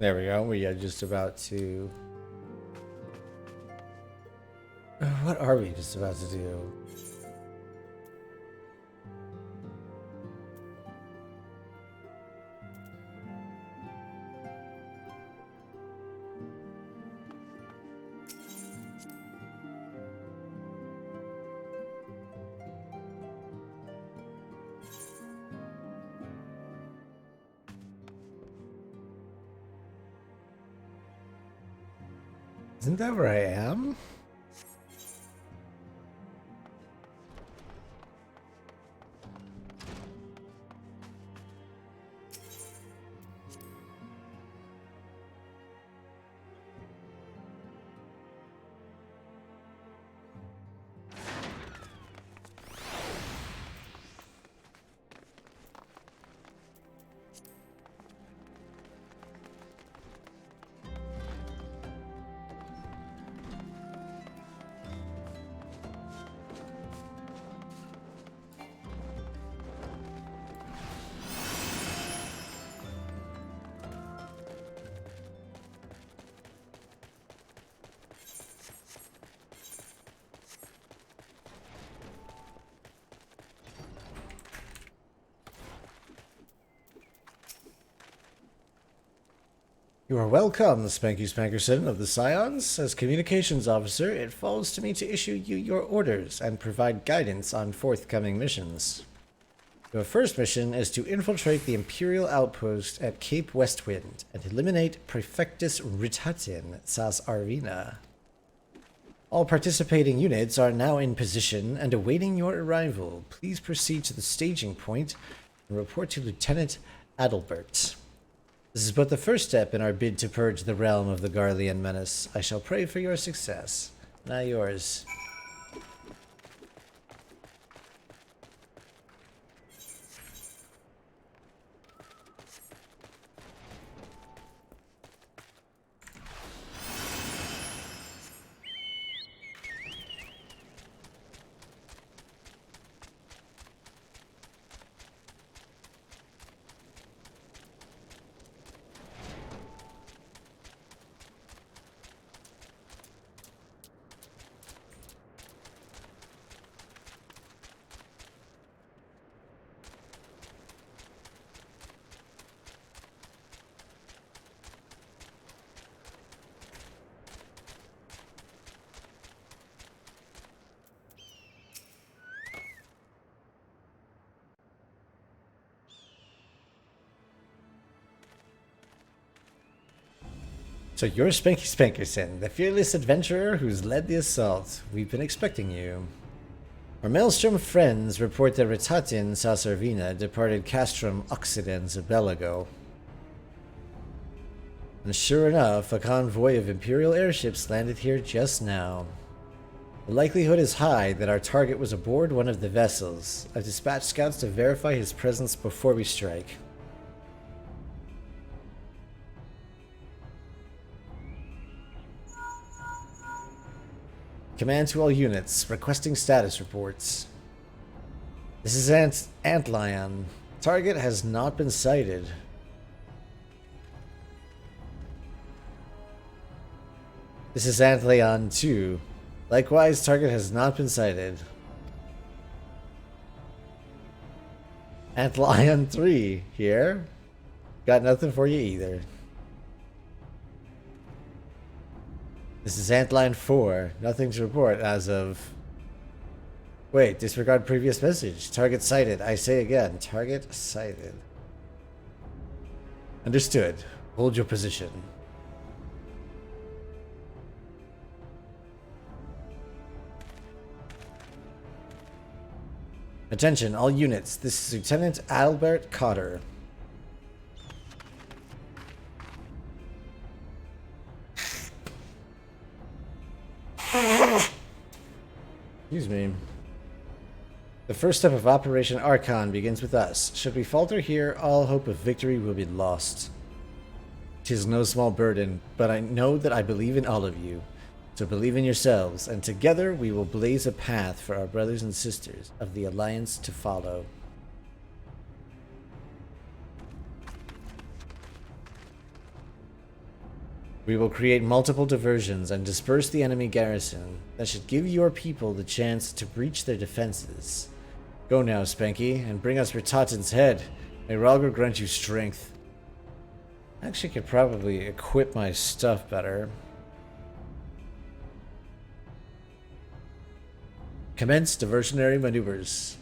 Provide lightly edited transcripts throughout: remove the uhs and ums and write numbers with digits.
There we go. We are just about to... What are we just about to do? Isn't that where I am? You are welcome, Spanky Spankerson of the Scions. As communications officer, it falls to me to issue you your orders and provide guidance on forthcoming missions. Your first mission is to infiltrate the Imperial outpost at Cape Westwind and eliminate Prefectus Ritatin Sas Arvina. All participating units are now in position and awaiting your arrival. Please proceed to the staging point and report to Lieutenant Adalbert. This is but the first step in our bid to purge the realm of the Garlean menace. I shall pray for your success. Now yours. So you're Spanky Spankerson, the fearless adventurer who's led the assault. We've been expecting you. Our Maelstrom friends report that Ritatin Sasarvina departed Castrum Occidens a bell ago. And sure enough, a convoy of Imperial airships landed here just now. The likelihood is high that our target was aboard one of the vessels. I've dispatched scouts to verify his presence before we strike. Command to all units, requesting status reports. This is Antlion. Target has not been sighted. This is Antlion 2. Likewise, target has not been sighted. Antlion 3 here. Got nothing for you either. This is Antlion 4. Nothing to report as of... Wait, disregard previous message. Target sighted. I say again, target sighted. Understood. Hold your position. Attention, all units. This is Lieutenant Albert Cotter. Excuse me. The first step of Operation Archon begins with us. Should we falter here, all hope of victory will be lost. 'Tis no small burden, but I know that I believe in all of you. So believe in yourselves, and together we will blaze a path for our brothers and sisters of the Alliance to follow. We will create multiple diversions and disperse the enemy garrison. That should give your people the chance to breach their defenses. Go now, Spanky, and bring us Ratatin's head. May Ralgr grant you strength. I actually could probably equip my stuff better. Commence diversionary maneuvers.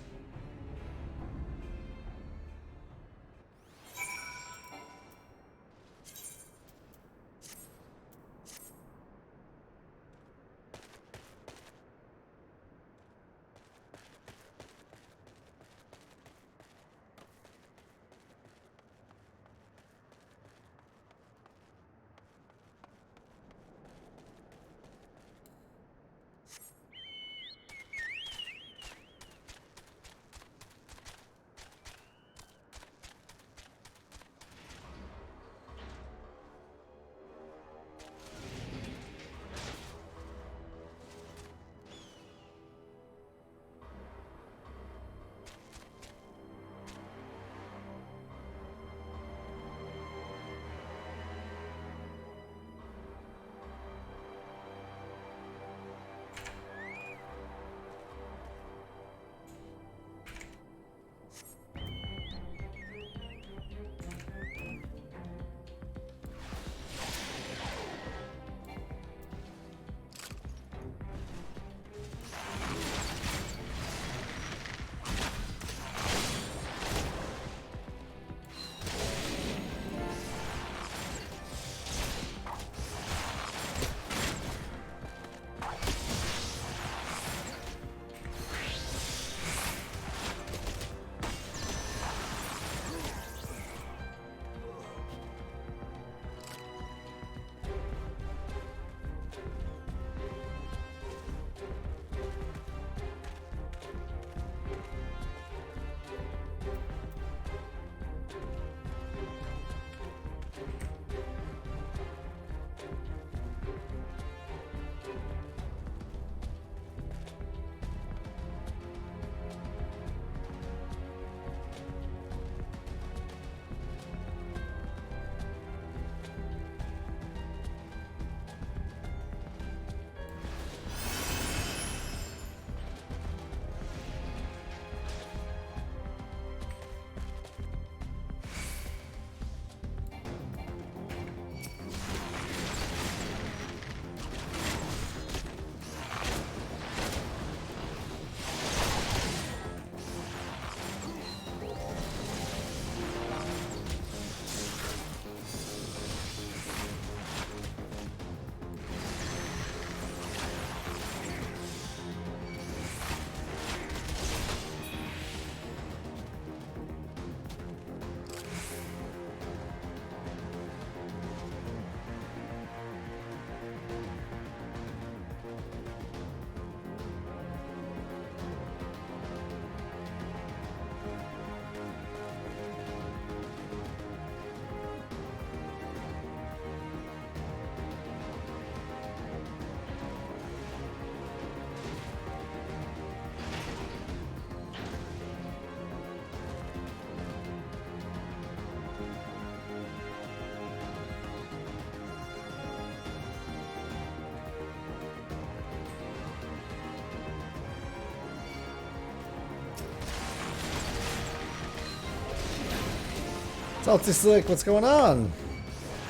Salty Slick, what's going on?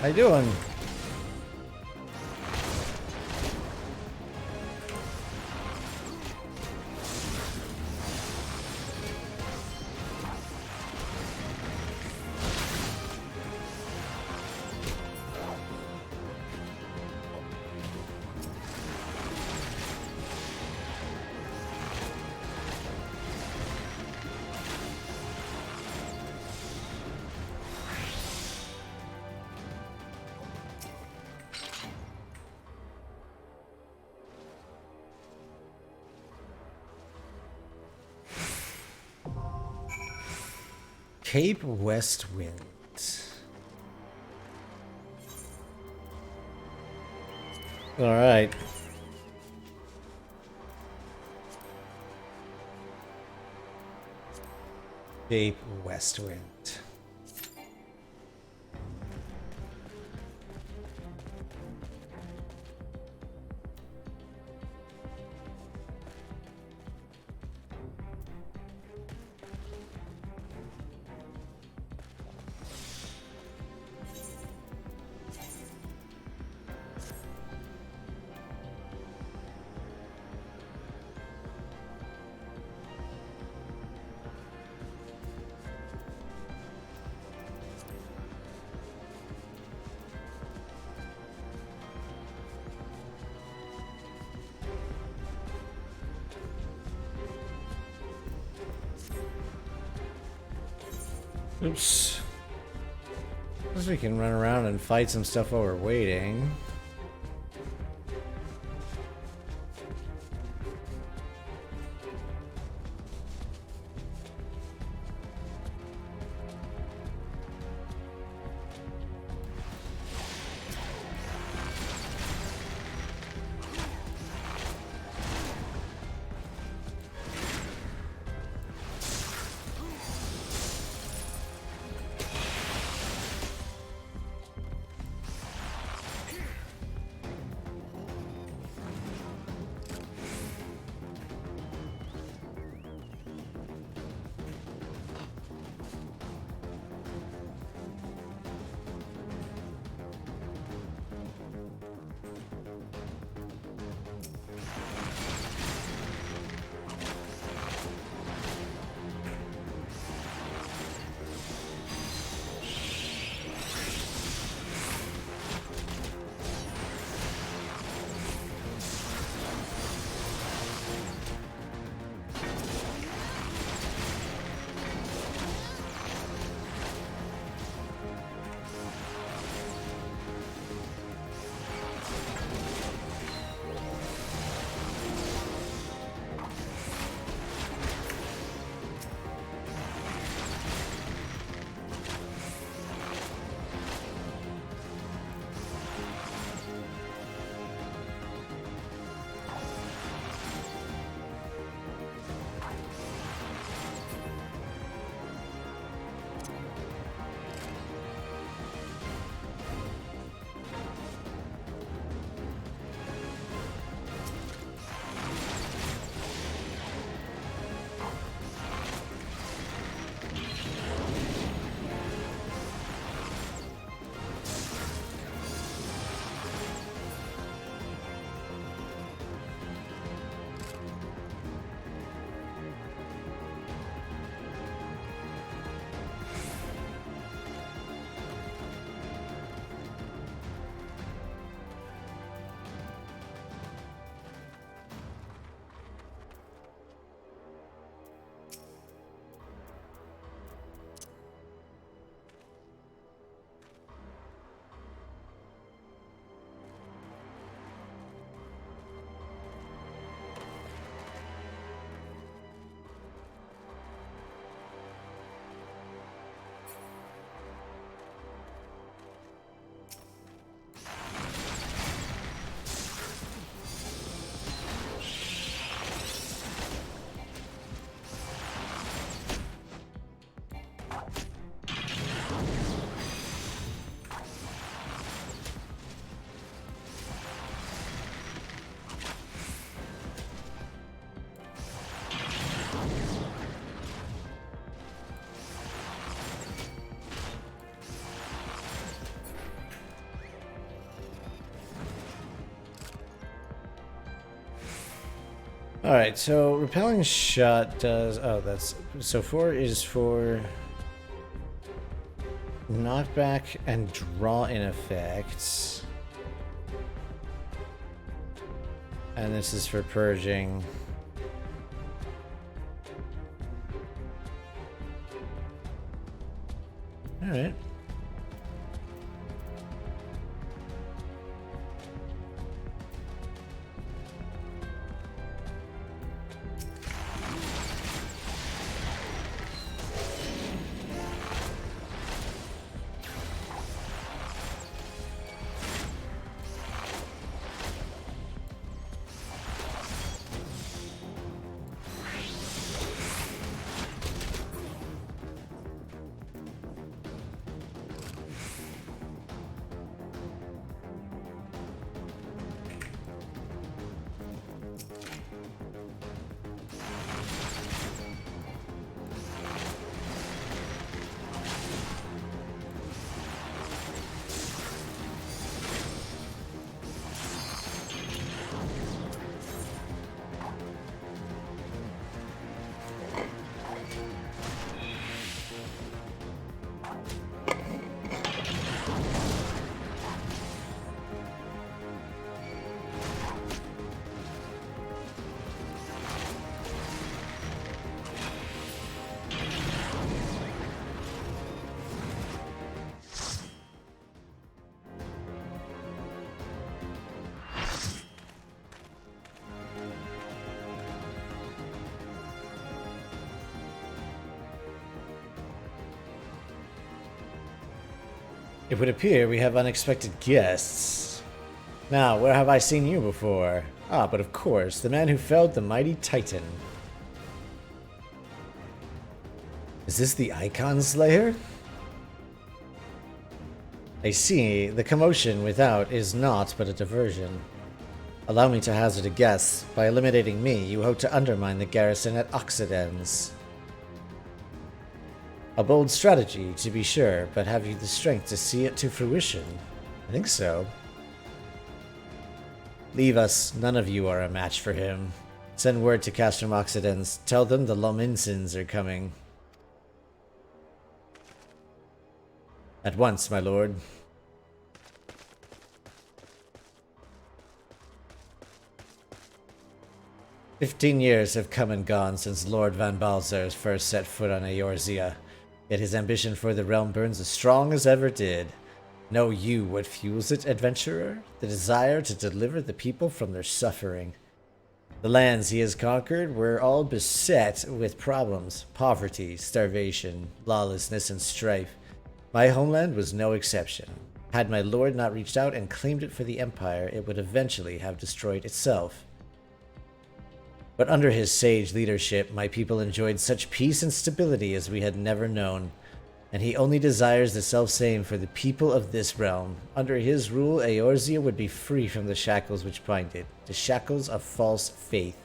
How you doing? Cape West Wind. All right. Cape West Wind. Oops. Guess we can run around and fight some stuff while we're waiting. Alright, so repelling shot does... Oh, that's... So 4 is for... knockback and draw-in effects. And this is for purging. Alright. It would appear we have unexpected guests. Now, where have I seen you before? Ah, but of course, the man who felled the mighty Titan. Is this the Icon Slayer? I see. The commotion without is naught but a diversion. Allow me to hazard a guess. By eliminating me, you hope to undermine the garrison at Occidens. A bold strategy, to be sure, but have you the strength to see it to fruition? I think so. Leave us. None of you are a match for him. Send word to Castrum Occidens. Tell them the Lominsons are coming. At once, my lord. "15 years have come and gone since Lord Van Balzar first set foot on Eorzea, yet his ambition for the realm burns as strong as ever did. Know you what fuels it, adventurer? The desire to deliver the people from their suffering. The lands he has conquered were all beset with problems, poverty, starvation, lawlessness, and strife. My homeland was no exception. Had my lord not reached out and claimed it for the Empire, it would eventually have destroyed itself. But under his sage leadership, my people enjoyed such peace and stability as we had never known, and he only desires the self-same for the people of this realm. Under his rule, Eorzea would be free from the shackles which bind it, the shackles of false faith.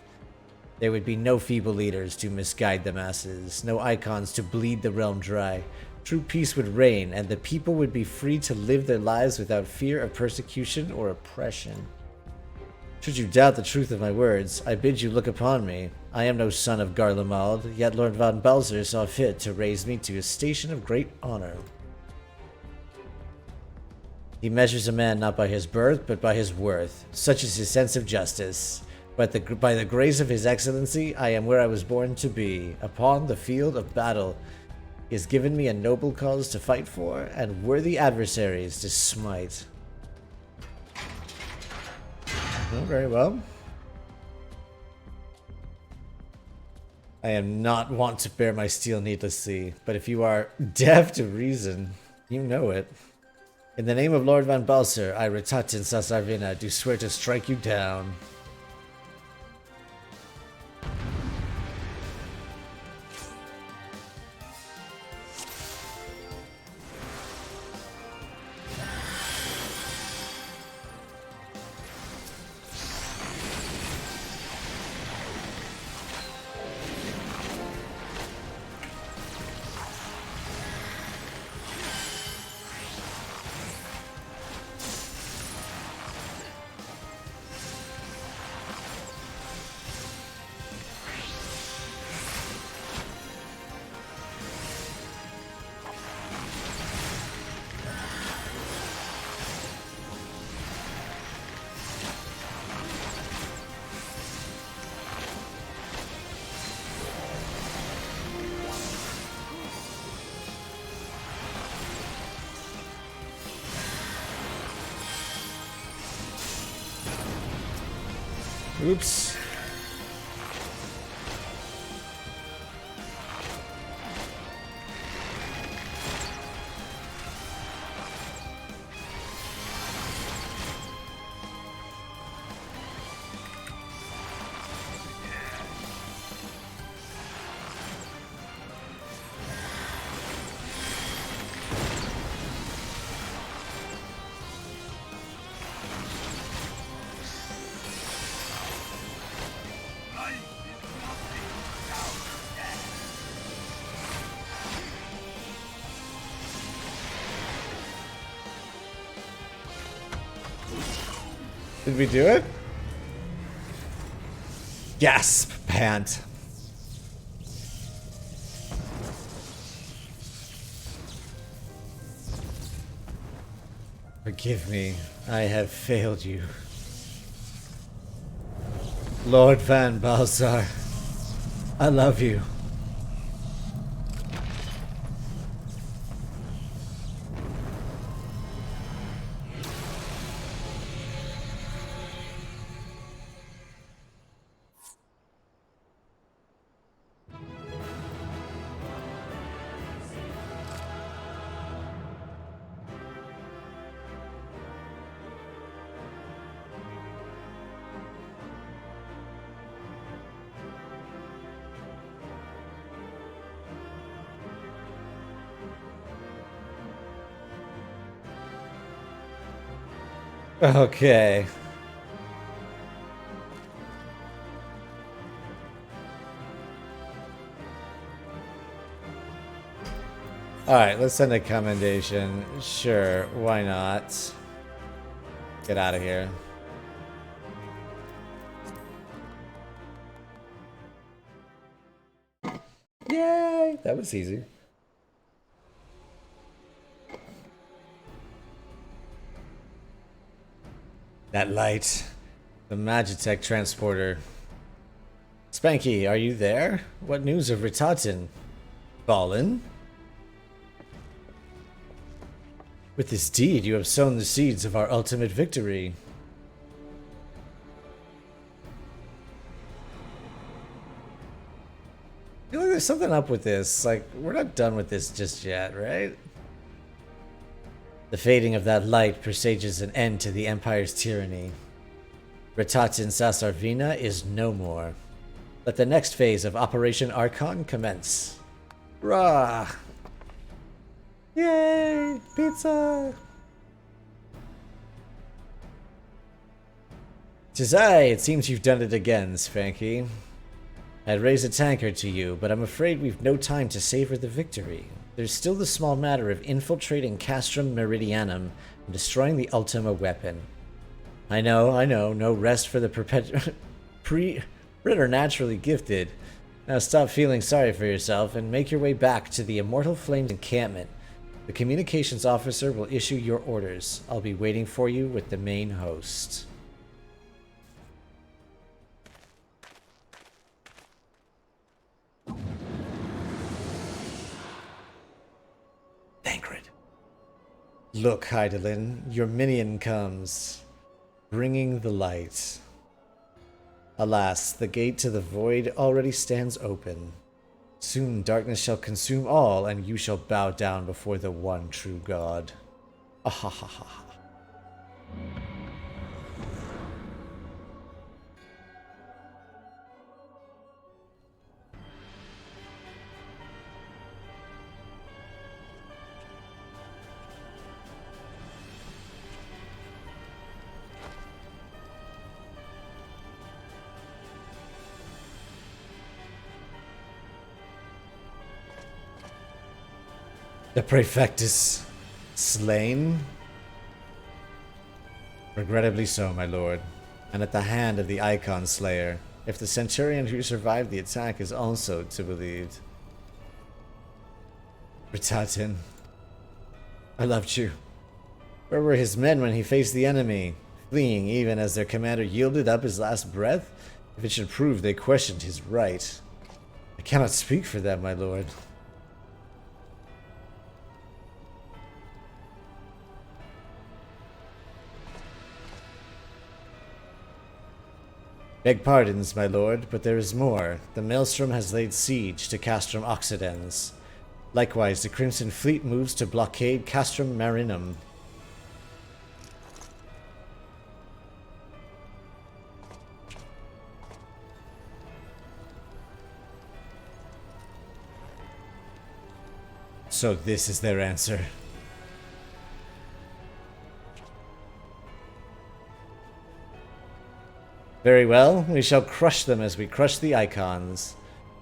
There would be no feeble leaders to misguide the masses, no icons to bleed the realm dry. True peace would reign, and the people would be free to live their lives without fear of persecution or oppression. Should you doubt the truth of my words, I bid you look upon me. I am no son of Garlemald, yet Lord Van Balzar saw fit to raise me to a station of great honor. He measures a man not by his birth, but by his worth. Such is his sense of justice. But by the grace of his excellency, I am where I was born to be, upon the field of battle. He has given me a noble cause to fight for, and worthy adversaries to smite. Oh, very well. I am not wont to bear my steel needlessly, but if you are deaf to reason, you know it. In the name of Lord Van Balzar, I, Ratatin Sasarvina, do swear to strike you down. Oops. Did we do it? Gasp, pant. Forgive me, I have failed you. Lord Van Balzar, I love you. Okay. Alright, let's send a commendation. Sure, why not? Get out of here. Yay! That was easy. That light. The Magitech transporter. Spanky, are you there? What news of Ritatin? Fallen? With this deed, you have sown the seeds of our ultimate victory. I feel like there's something up with this. Like, we're not done with this just yet, right? The fading of that light presages an end to the Empire's tyranny. Ritatin Sasarvina is no more. Let the next phase of Operation Archon commence. Rah! Yay! Pizza! 'Tis I. It seems you've done it again, Spanky. I'd raise a tankard to you, but I'm afraid we've no time to savor the victory. There's still the small matter of infiltrating Castrum Meridianum and destroying the Ultima weapon. I know, no rest for the preternaturally gifted. Now stop feeling sorry for yourself and make your way back to the Immortal Flames encampment. The communications officer will issue your orders. I'll be waiting for you with the main host. Thancred. Look, Hydaelyn, your minion comes, bringing the light. Alas, the gate to the void already stands open. Soon darkness shall consume all, and you shall bow down before the one true God. Ahahaha. The Praefectus slain? Regrettably so, my lord, and at the hand of the Icon Slayer, if the Centurion who survived the attack is also to believe. Ritatin, I loved you. Where were his men when he faced the enemy, fleeing even as their commander yielded up his last breath? If it should prove they questioned his right. I cannot speak for them, my lord. Beg pardons, my lord, but there is more. The Maelstrom has laid siege to Castrum Occidens. Likewise, the Crimson Fleet moves to blockade Castrum Marinum. So this is their answer. Very well, we shall crush them as we crush the Icons.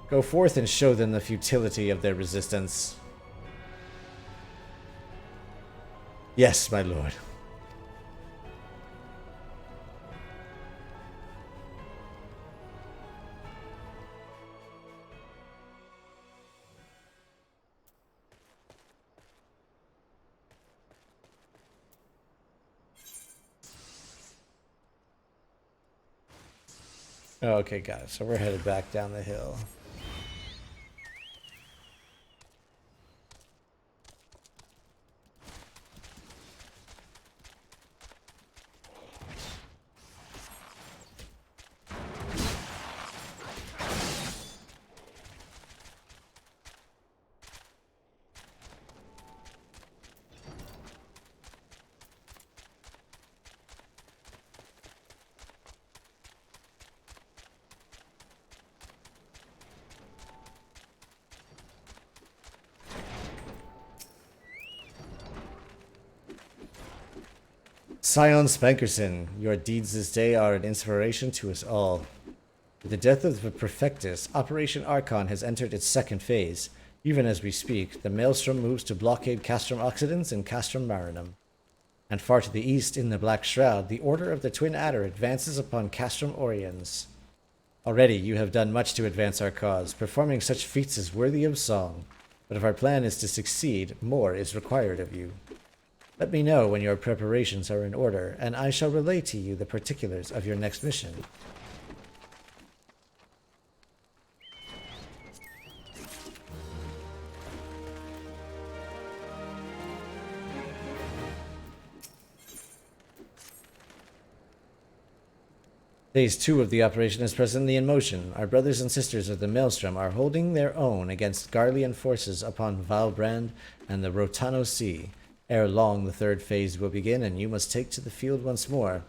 Go forth and show them the futility of their resistance. Yes, my lord. Oh, okay, got it. So we're headed back down the hill. Scion Spankerson, your deeds this day are an inspiration to us all. With the death of the Perfectus, Operation Archon has entered its second phase. Even as we speak, the Maelstrom moves to blockade Castrum Occidens and Castrum Marinum. And far to the east, in the Black Shroud, the Order of the Twin Adder advances upon Castrum Oriens. Already you have done much to advance our cause. Performing such feats is worthy of song. But if our plan is to succeed, more is required of you. Let me know when your preparations are in order, and I shall relay to you the particulars of your next mission. Phase 2 of the operation is presently in motion. Our brothers and sisters of the Maelstrom are holding their own against Garlean forces upon Valbrand and the Rotano Sea. Ere long, the third phase will begin, and you must take to the field once more.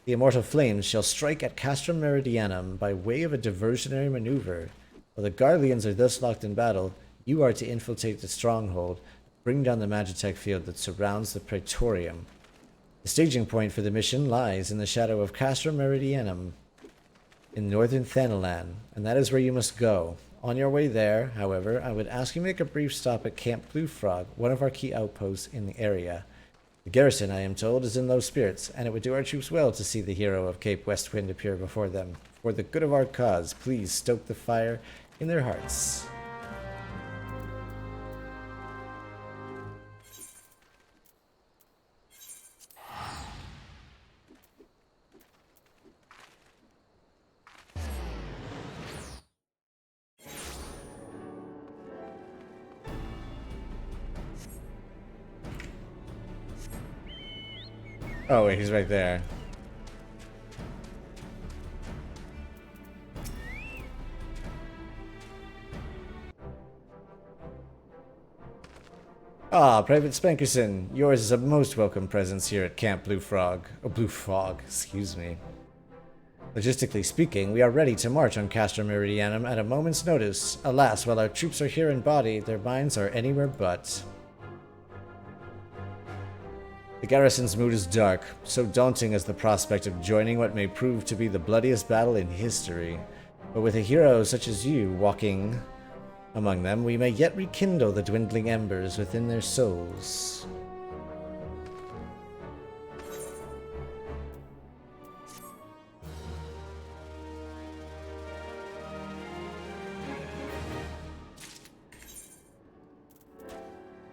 The immortal flames shall strike at Castrum Meridianum by way of a diversionary maneuver. While the Garleans are thus locked in battle, you are to infiltrate the stronghold, bring down the Magitech field that surrounds the Praetorium. The staging point for the mission lies in the shadow of Castrum Meridianum in northern Thanalan, and that is where you must go. On your way there, however, I would ask you to make a brief stop at Camp Blue Frog, one of our key outposts in the area. The garrison, I am told, is in low spirits, and it would do our troops well to see the hero of Cape Westwind appear before them. For the good of our cause, please stoke the fire in their hearts. Oh wait, he's right there. Ah, Private Spankerson, yours is a most welcome presence here at Camp Blue Frog. Oh, Blue Fog, excuse me. Logistically speaking, we are ready to march on Castrum Meridianum at a moment's notice. Alas, while our troops are here in body, their minds are anywhere but. The garrison's mood is dark, so daunting as the prospect of joining what may prove to be the bloodiest battle in history. But with a hero such as you walking among them, we may yet rekindle the dwindling embers within their souls.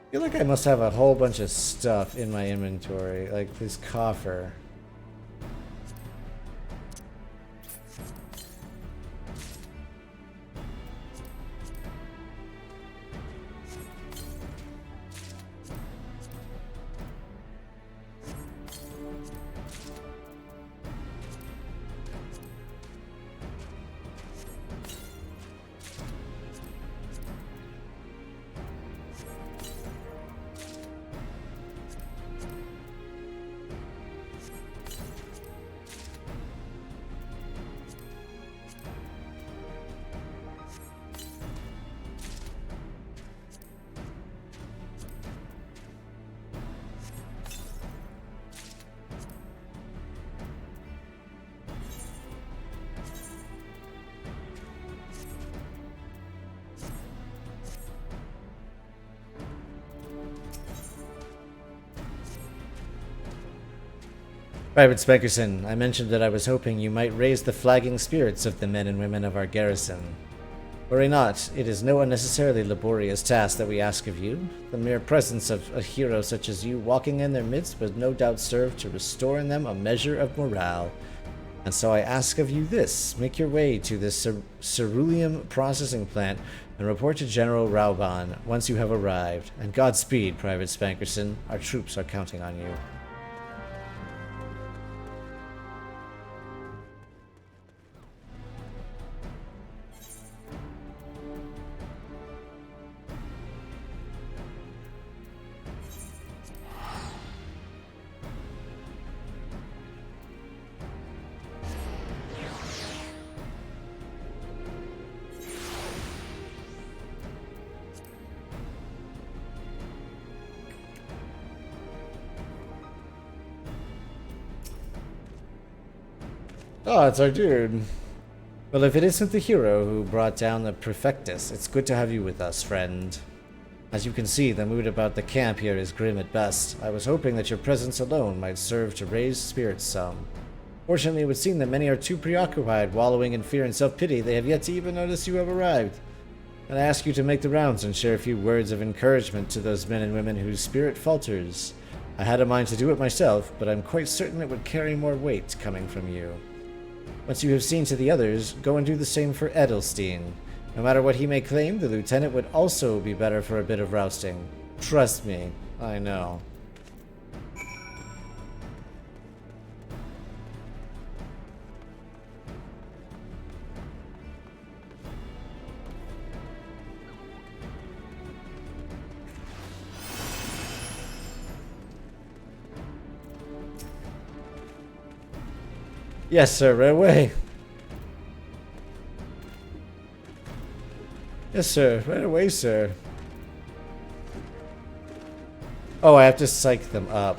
I feel like I must have a whole bunch of stuff in my inventory, like this coffer. Private Spankerson, I mentioned that I was hoping you might raise the flagging spirits of the men and women of our garrison. Worry not, it is no unnecessarily laborious task that we ask of you. The mere presence of a hero such as you walking in their midst would no doubt serve to restore in them a measure of morale. And so I ask of you this: make your way to the ceruleum processing plant and report to General Rauban once you have arrived. And Godspeed, Private Spankerson. Our troops are counting on you. Oh, it's our dude. Well, if it isn't the hero who brought down the Prefectus, it's good to have you with us, friend. As you can see, the mood about the camp here is grim at best. I was hoping that your presence alone might serve to raise spirits some. Fortunately, it would seem that many are too preoccupied, wallowing in fear and self-pity, they have yet to even notice you have arrived. And I ask you to make the rounds and share a few words of encouragement to those men and women whose spirit falters. I had a mind to do it myself, but I'm quite certain it would carry more weight coming from you. Once you have seen to the others, go and do the same for Edelstein. No matter what he may claim, the lieutenant would also be better for a bit of rousting. Trust me, I know. Yes, sir, right away. Yes, sir, right away, sir. Oh, I have to psych them up.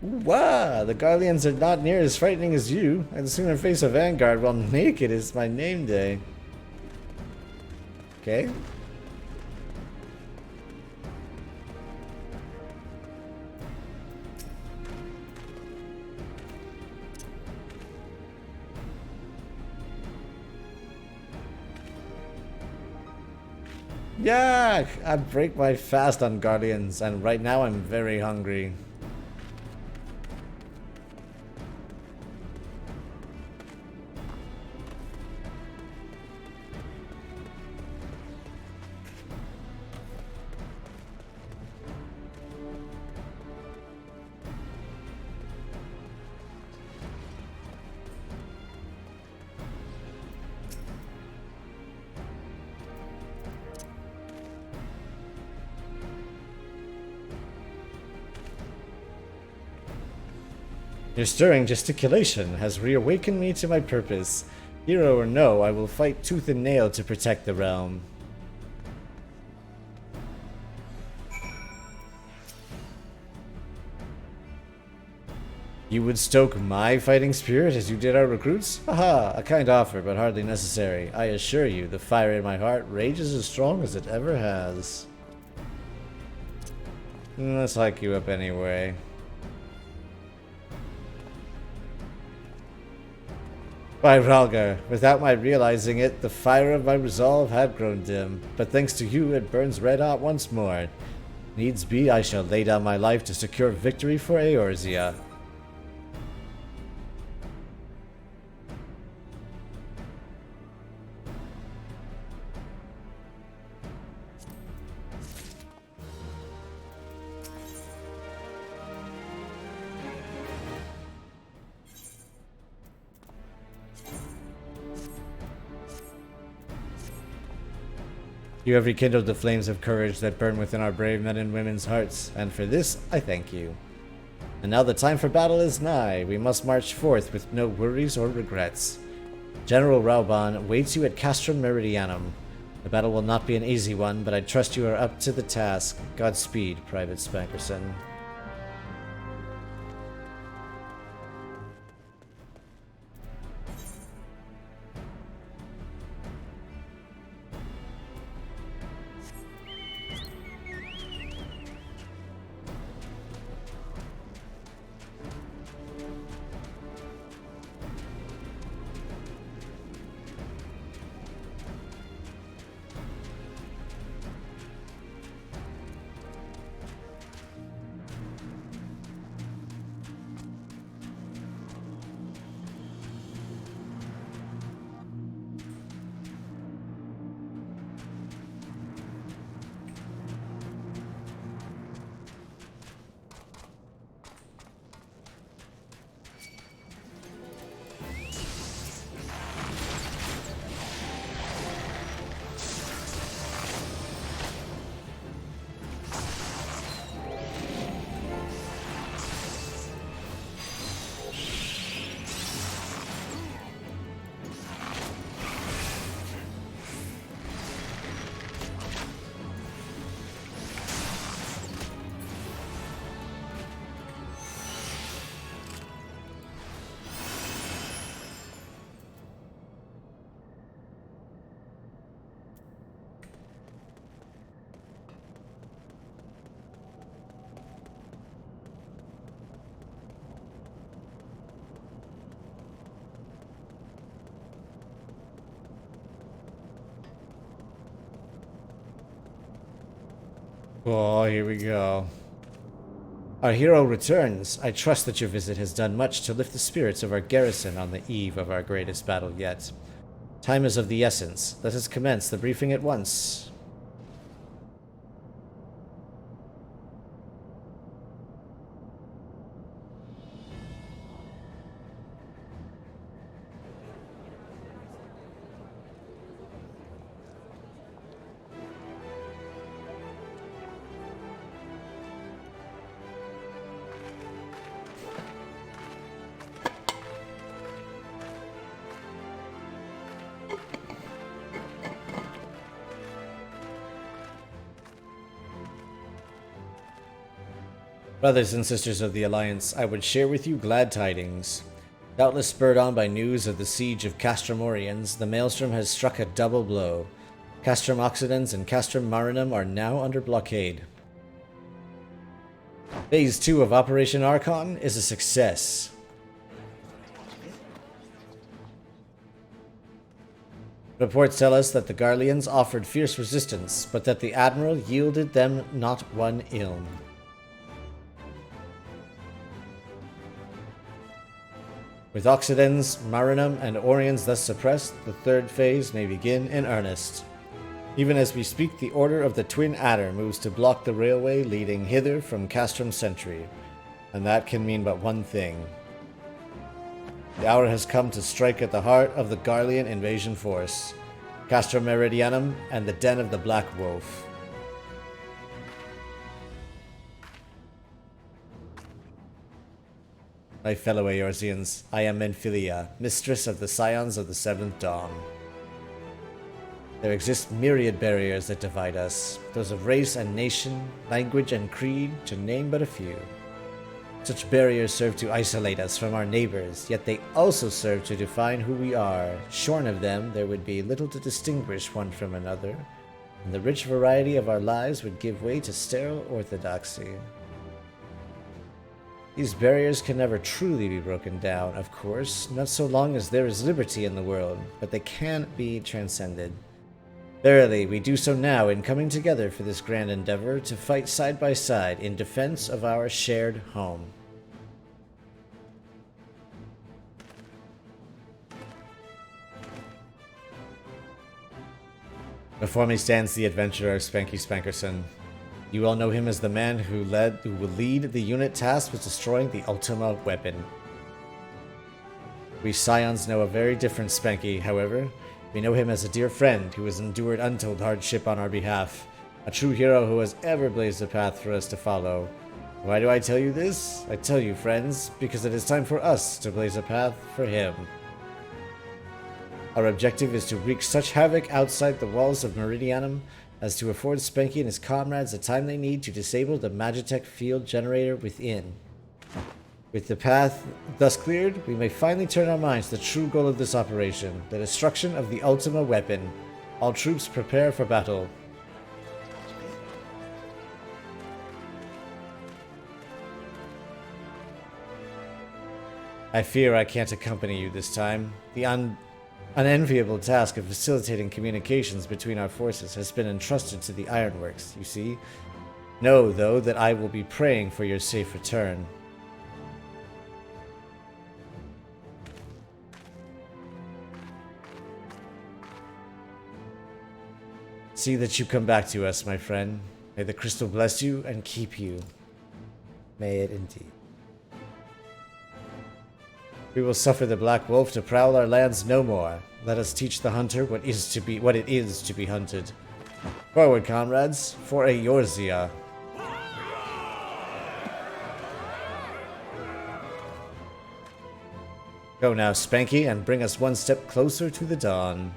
Wow, the Guardians are not near as frightening as you. I'd sooner face a vanguard while naked is my name day. Okay. Yeah, I break my fast on Guardians, and right now I'm very hungry. Your stirring gesticulation has reawakened me to my purpose. Hero or no, I will fight tooth and nail to protect the realm. You would stoke my fighting spirit as you did our recruits? Haha, a kind offer, but hardly necessary. I assure you, the fire in my heart rages as strong as it ever has. Let's hike you up anyway. By Rhalgar, without my realizing it, the fire of my resolve had grown dim, but thanks to you it burns red hot once more. Needs be, I shall lay down my life to secure victory for Eorzea. You have rekindled the flames of courage that burn within our brave men and women's hearts, and for this I thank you. And now the time for battle is nigh. We must march forth with no worries or regrets. General Rauban waits you at Castrum Meridianum. The battle will not be an easy one, but I trust you are up to the task. Godspeed, Private Spankerson. Oh, here we go. Our hero returns. I trust that your visit has done much to lift the spirits of our garrison on the eve of our greatest battle yet. Time is of the essence. Let us commence the briefing at once. Brothers and sisters of the Alliance, I would share with you glad tidings. Doubtless spurred on by news of the siege of Castromorians, the Maelstrom has struck a double blow. Castrum Occidens and Castrum Marinum are now under blockade. Phase 2 of Operation Archon is a success. Reports tell us that the Garleans offered fierce resistance, but that the Admiral yielded them not one ilm. With Occidens, Marinum, and Oriens thus suppressed, the third phase may begin in earnest. Even as we speak, the Order of the Twin Adder moves to block the railway leading hither from Castrum Sentry, and that can mean but one thing. The hour has come to strike at the heart of the Garlean invasion force, Castrum Meridianum and the Den of the Black Wolf. My fellow Eorzeans, I am Menphilia, mistress of the Scions of the Seventh Dawn. There exist myriad barriers that divide us, those of race and nation, language and creed, to name but a few. Such barriers serve to isolate us from our neighbors, yet they also serve to define who we are. Shorn of them, there would be little to distinguish one from another, and the rich variety of our lives would give way to sterile orthodoxy. These barriers can never truly be broken down, of course, not so long as there is liberty in the world, but they can be transcended. Verily, we do so now in coming together for this grand endeavor to fight side by side in defense of our shared home. Before me stands the adventurer Spanky Spankerson. You all know him as the man who will lead the unit tasked with destroying the Ultima weapon. We Scions know a very different Spanky, however. We know him as a dear friend who has endured untold hardship on our behalf, a true hero who has ever blazed a path for us to follow. Why do I tell you this? I tell you, friends, because it is time for us to blaze a path for him. Our objective is to wreak such havoc outside the walls of Meridianum as to afford Spanky and his comrades the time they need to disable the Magitech field generator within. With the path thus cleared, we may finally turn our minds to the true goal of this operation, the destruction of the Ultima weapon. All troops prepare for battle. I fear I can't accompany you this time. The unenviable task of facilitating communications between our forces has been entrusted to the Ironworks, you see. Know, though, that I will be praying for your safe return. See that you come back to us, my friend. May the crystal bless you and keep you. May it indeed. We will suffer the Black Wolf to prowl our lands no more. Let us teach the hunter what it is to be hunted. Forward, comrades, for Eorzea. Go now, Spanky, and bring us one step closer to the dawn.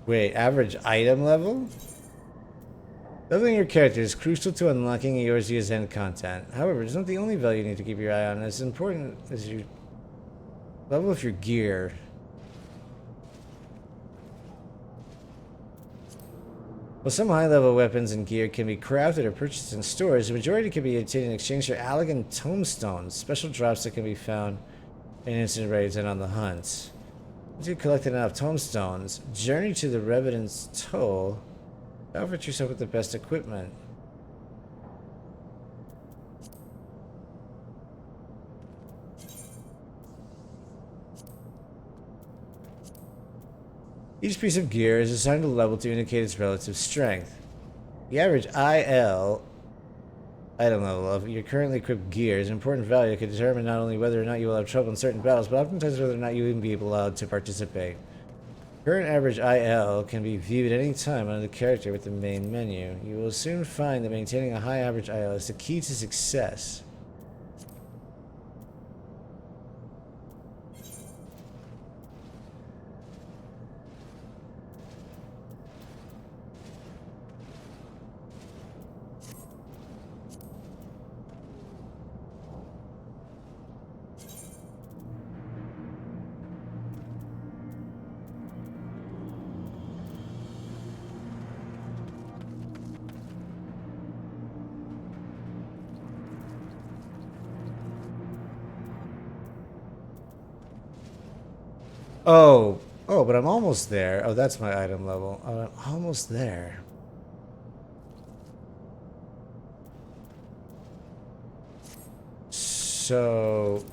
Wait, average item level? Leveling your character is crucial to unlocking Eorzea's end content. However, it's not the only value you need to keep your eye on. As important as your level of your gear. While some high-level weapons and gear can be crafted or purchased in stores, the majority can be obtained in exchange for Allagan tomestones, special drops that can be found in instant raids and on the hunt. Once you've collected enough tomestones, journey to the Revenant's Toll. Outfit yourself with the best equipment. Each piece of gear is assigned a level to indicate its relative strength. The average item level of your currently equipped gear is an important value that can determine not only whether or not you will have trouble in certain battles, but oftentimes whether or not you will even be allowed to participate. Current average IL can be viewed at any time under the character with the main menu. You will soon find that maintaining a high average IL is the key to success. Oh, but I'm almost there. Oh, that's my item level. Oh, I'm almost there. So...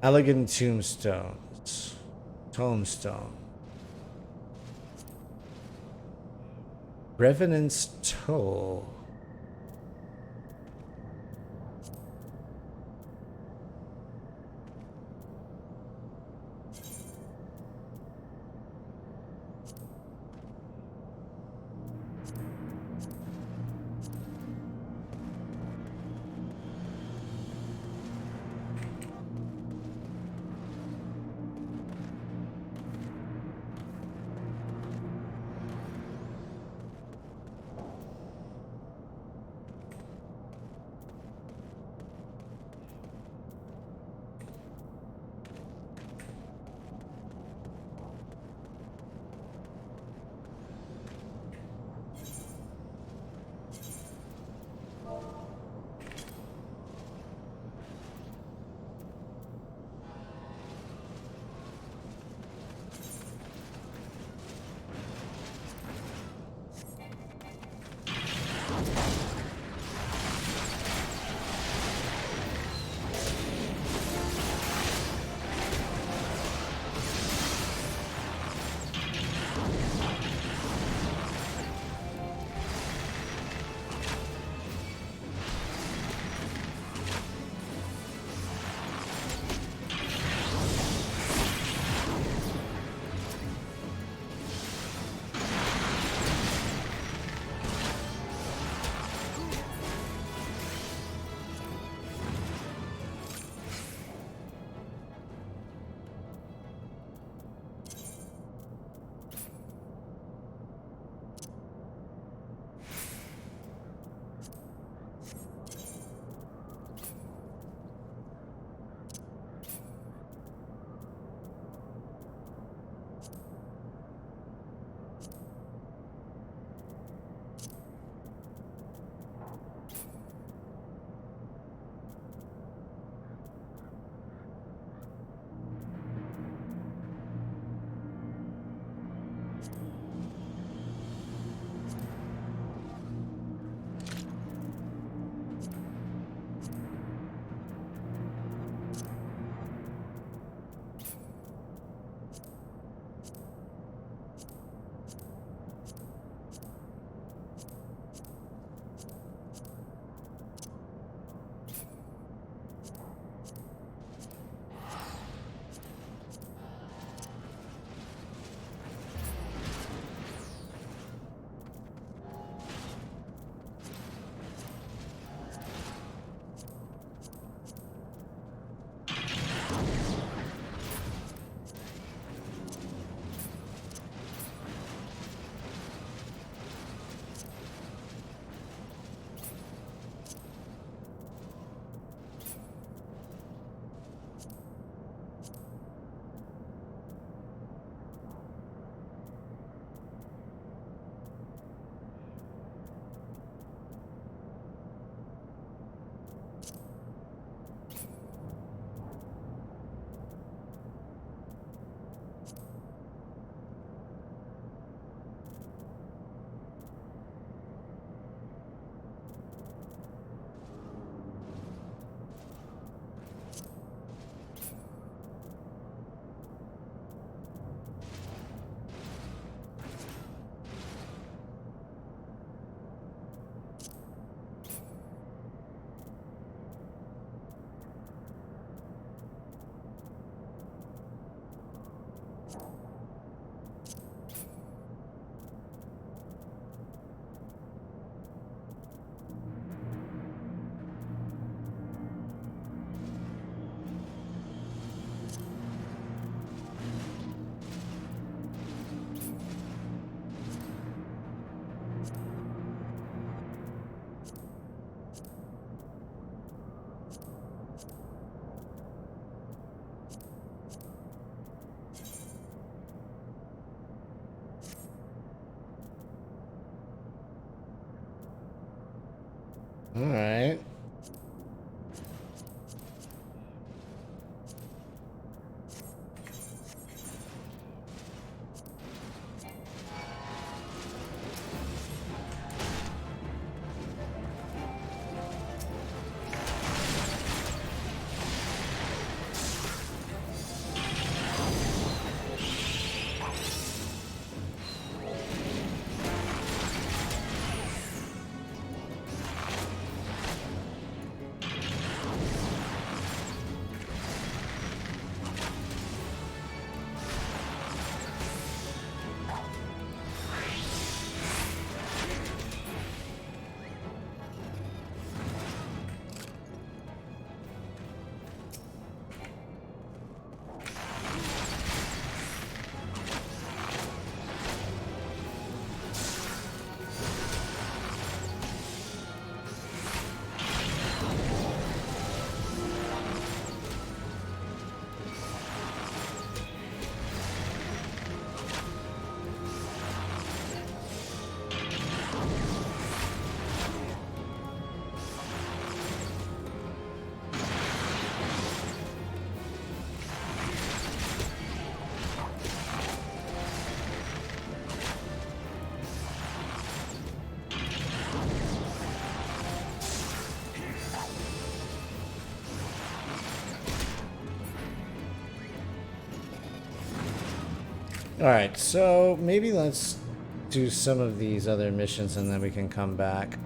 Elegant tombstones. Tombstone. Revenant's Toll. Alright. Alright, so maybe let's do some of these other missions and then we can come back.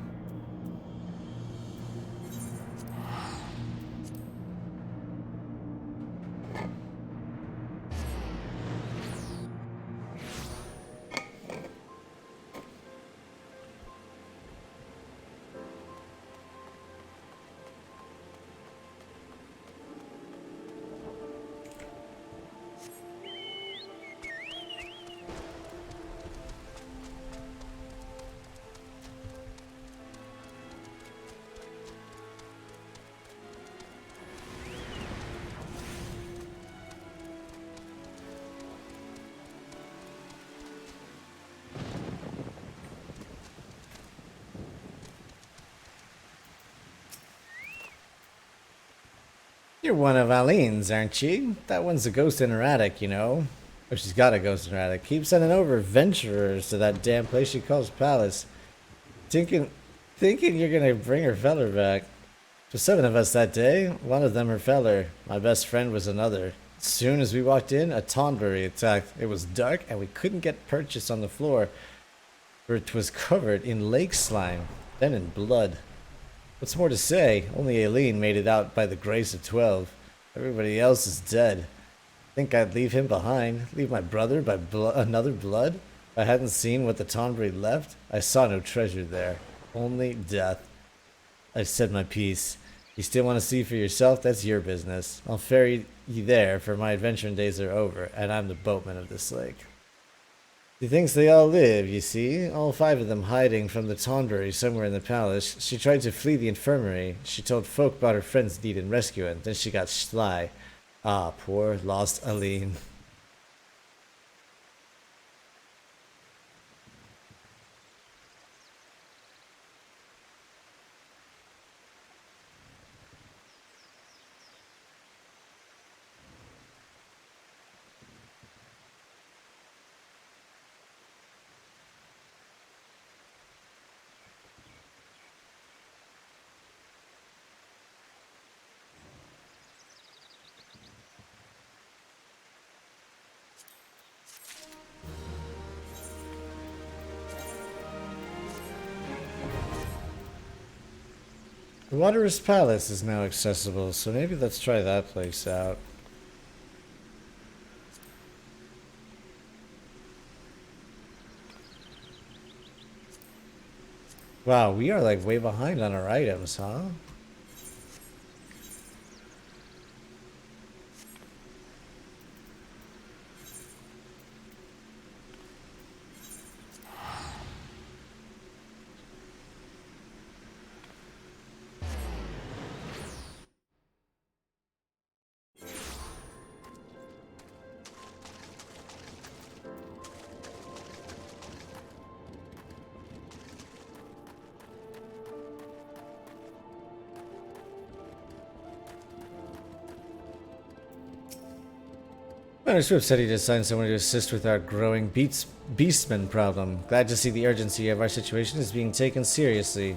You're one of Eileen's, aren't you? That one's a ghost in her attic, you know. Or she's got a ghost in her attic. Keep sending over adventurers to that damn place she calls Palace. Thinking you're gonna bring her feller back. For 7 of us that day, one of them her feller. My best friend was another. As soon as we walked in, a Tonberry attacked. It was dark and we couldn't get purchase on the floor, for it was covered in lake slime, then in blood. What's more to say, only Aileen made it out by the grace of 12. Everybody else is dead. Think I'd leave him behind? Leave my brother by another blood? If I hadn't seen what the Tonberry left, I saw no treasure there. Only death. I've said my piece. You still want to see for yourself? That's your business. I'll ferry you there, for my adventuring days are over, and I'm the boatman of this lake. She thinks they all live, you see, all 5 of them hiding from the Tonberry somewhere in the palace. She tried to flee the infirmary. She told folk about her friend's need in rescuing. Then she got sly. Ah, poor lost Aileen. The Waterous Palace is now accessible, so maybe let's try that place out. Wow, we are like way behind on our items, huh? Commander Swift said he'd assigned someone to assist with our growing beastman problem. Glad to see the urgency of our situation is being taken seriously.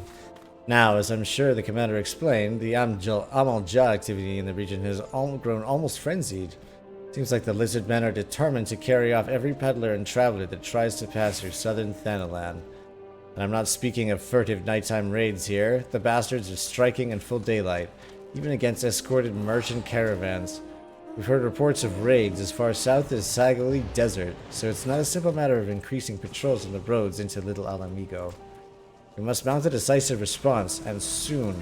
Now, as I'm sure the commander explained, the Amal Ja activity in the region has grown almost frenzied. Seems like the lizard men are determined to carry off every peddler and traveler that tries to pass through southern Thanalan. And I'm not speaking of furtive nighttime raids here. The bastards are striking in full daylight, even against escorted merchant caravans. We've heard reports of raids as far south as Sagali Desert, so it's not a simple matter of increasing patrols on the roads into Little Alamigo. We must mount a decisive response, and soon.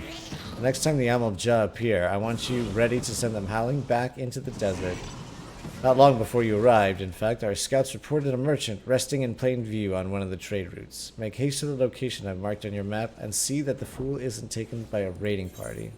The next time the Amal Ja appear, I want you ready to send them howling back into the desert. Not long before you arrived, in fact, our scouts reported a merchant resting in plain view on one of the trade routes. Make haste to the location I've marked on your map and see that the fool isn't taken by a raiding party.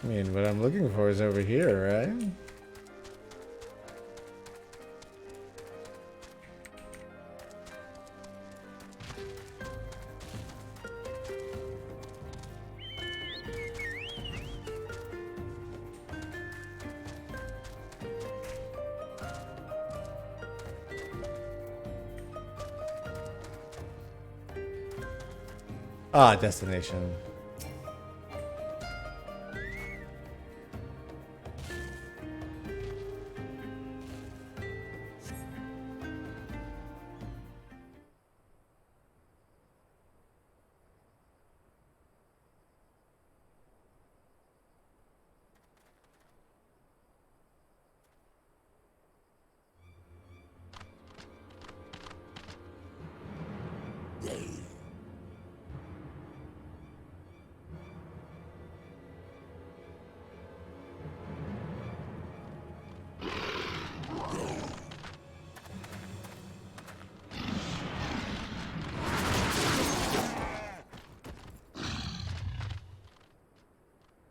I mean, what I'm looking for is over here, right? Ah, destination.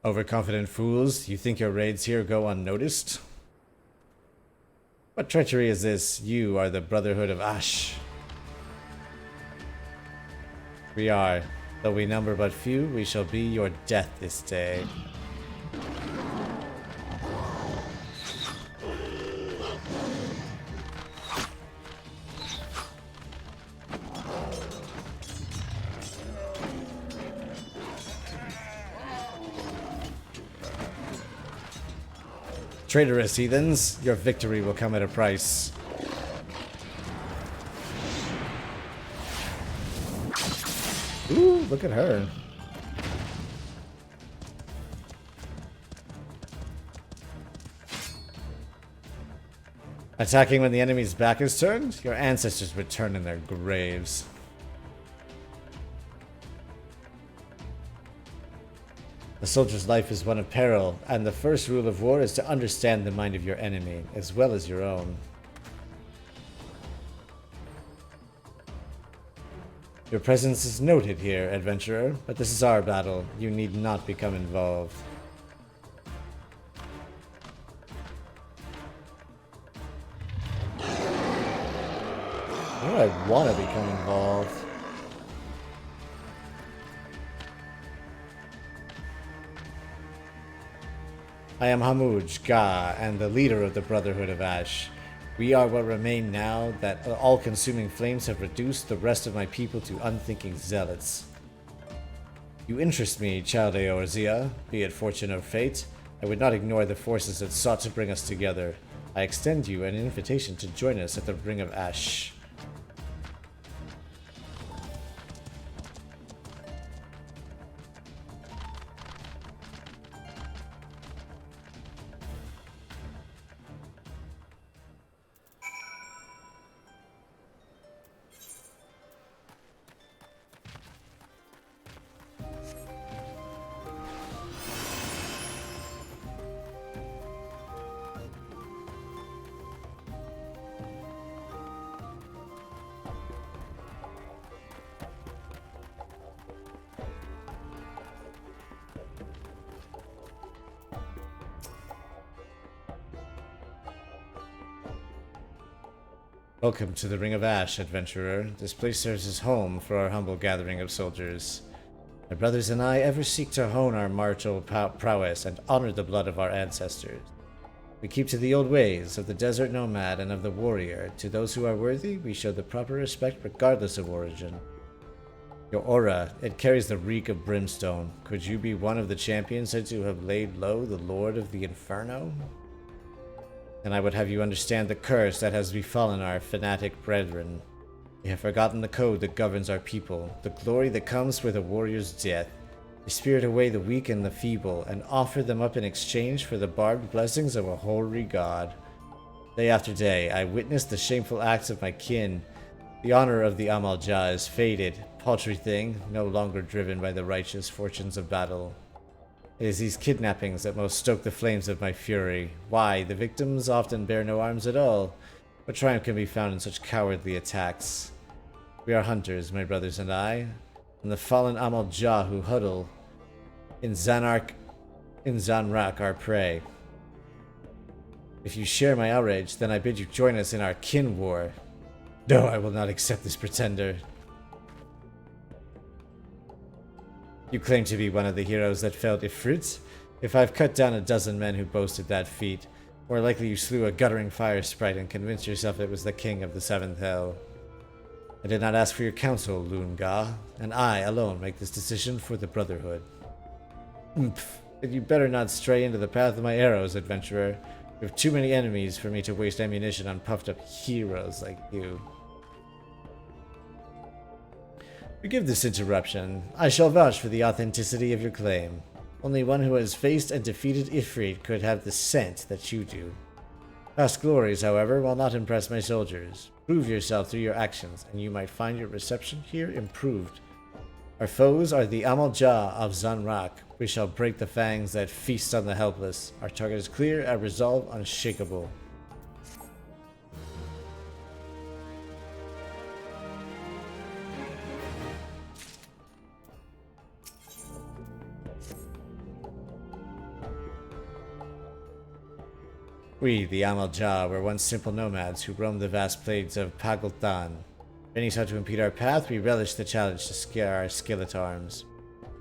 Overconfident fools, you think your raids here go unnoticed? What treachery is this? You are the Brotherhood of Ash. We are. Though we number but few, we shall be your death this day. Traitorous heathens, your victory will come at a price. Ooh, look at her. Attacking when the enemy's back is turned? Your ancestors return in their graves. The soldier's life is one of peril, and the first rule of war is to understand the mind of your enemy, as well as your own. Your presence is noted here, adventurer, but this is our battle. You need not become involved. Why do I want to become involved? I am Hamuj Ga, and the leader of the Brotherhood of Ash. We are what remain now that all-consuming flames have reduced the rest of my people to unthinking zealots. You interest me, Chaldea Orzia, be it fortune or fate. I would not ignore the forces that sought to bring us together. I extend you an invitation to join us at the Ring of Ash. Welcome to the Ring of Ash, adventurer. This place serves as home for our humble gathering of soldiers. My brothers and I ever seek to hone our martial prowess and honor the blood of our ancestors. We keep to the old ways of the desert nomad and of the warrior. To those who are worthy, we show the proper respect regardless of origin. Your aura, it carries the reek of brimstone. Could you be one of the champions said to have laid low the Lord of the Inferno? And I would have you understand the curse that has befallen our fanatic brethren. They have forgotten the code that governs our people, the glory that comes with a warrior's death. They spirit away the weak and the feeble, and offer them up in exchange for the barbed blessings of a hoary god. Day after day, I witness the shameful acts of my kin. The honor of the Amalj'aa is faded, paltry thing, no longer driven by the righteous fortunes of battle. It is these kidnappings that most stoke the flames of my fury. Why, the victims often bear no arms at all. What triumph can be found in such cowardly attacks? We are hunters, my brothers and I, and the fallen Amalj'aa who huddle in Zanrak our prey. If you share my outrage, then I bid you join us in our kin war. No, I will not accept this pretender. You claim to be one of the heroes that felled Ifrit? If I've cut down a dozen men who boasted that feat, more likely you slew a guttering fire sprite and convinced yourself it was the king of the seventh hell. I did not ask for your counsel, Lunga, and I alone make this decision for the Brotherhood. Oomph. You better not stray into the path of my arrows, adventurer. You have too many enemies for me to waste ammunition on puffed-up heroes like you. Forgive this interruption. I shall vouch for the authenticity of your claim. Only one who has faced and defeated Ifrit could have the scent that you do. Past glories, however, will not impress my soldiers. Prove yourself through your actions, and you might find your reception here improved. Our foes are the Amalj'aa of Zanrak. We shall break the fangs that feast on the helpless. Our target is clear, our resolve unshakable. We, the Amalj'aa, were once simple nomads who roamed the vast plains of Pagl'Thon. If any sought to impede our path, we relished the challenge to scare our skillet arms.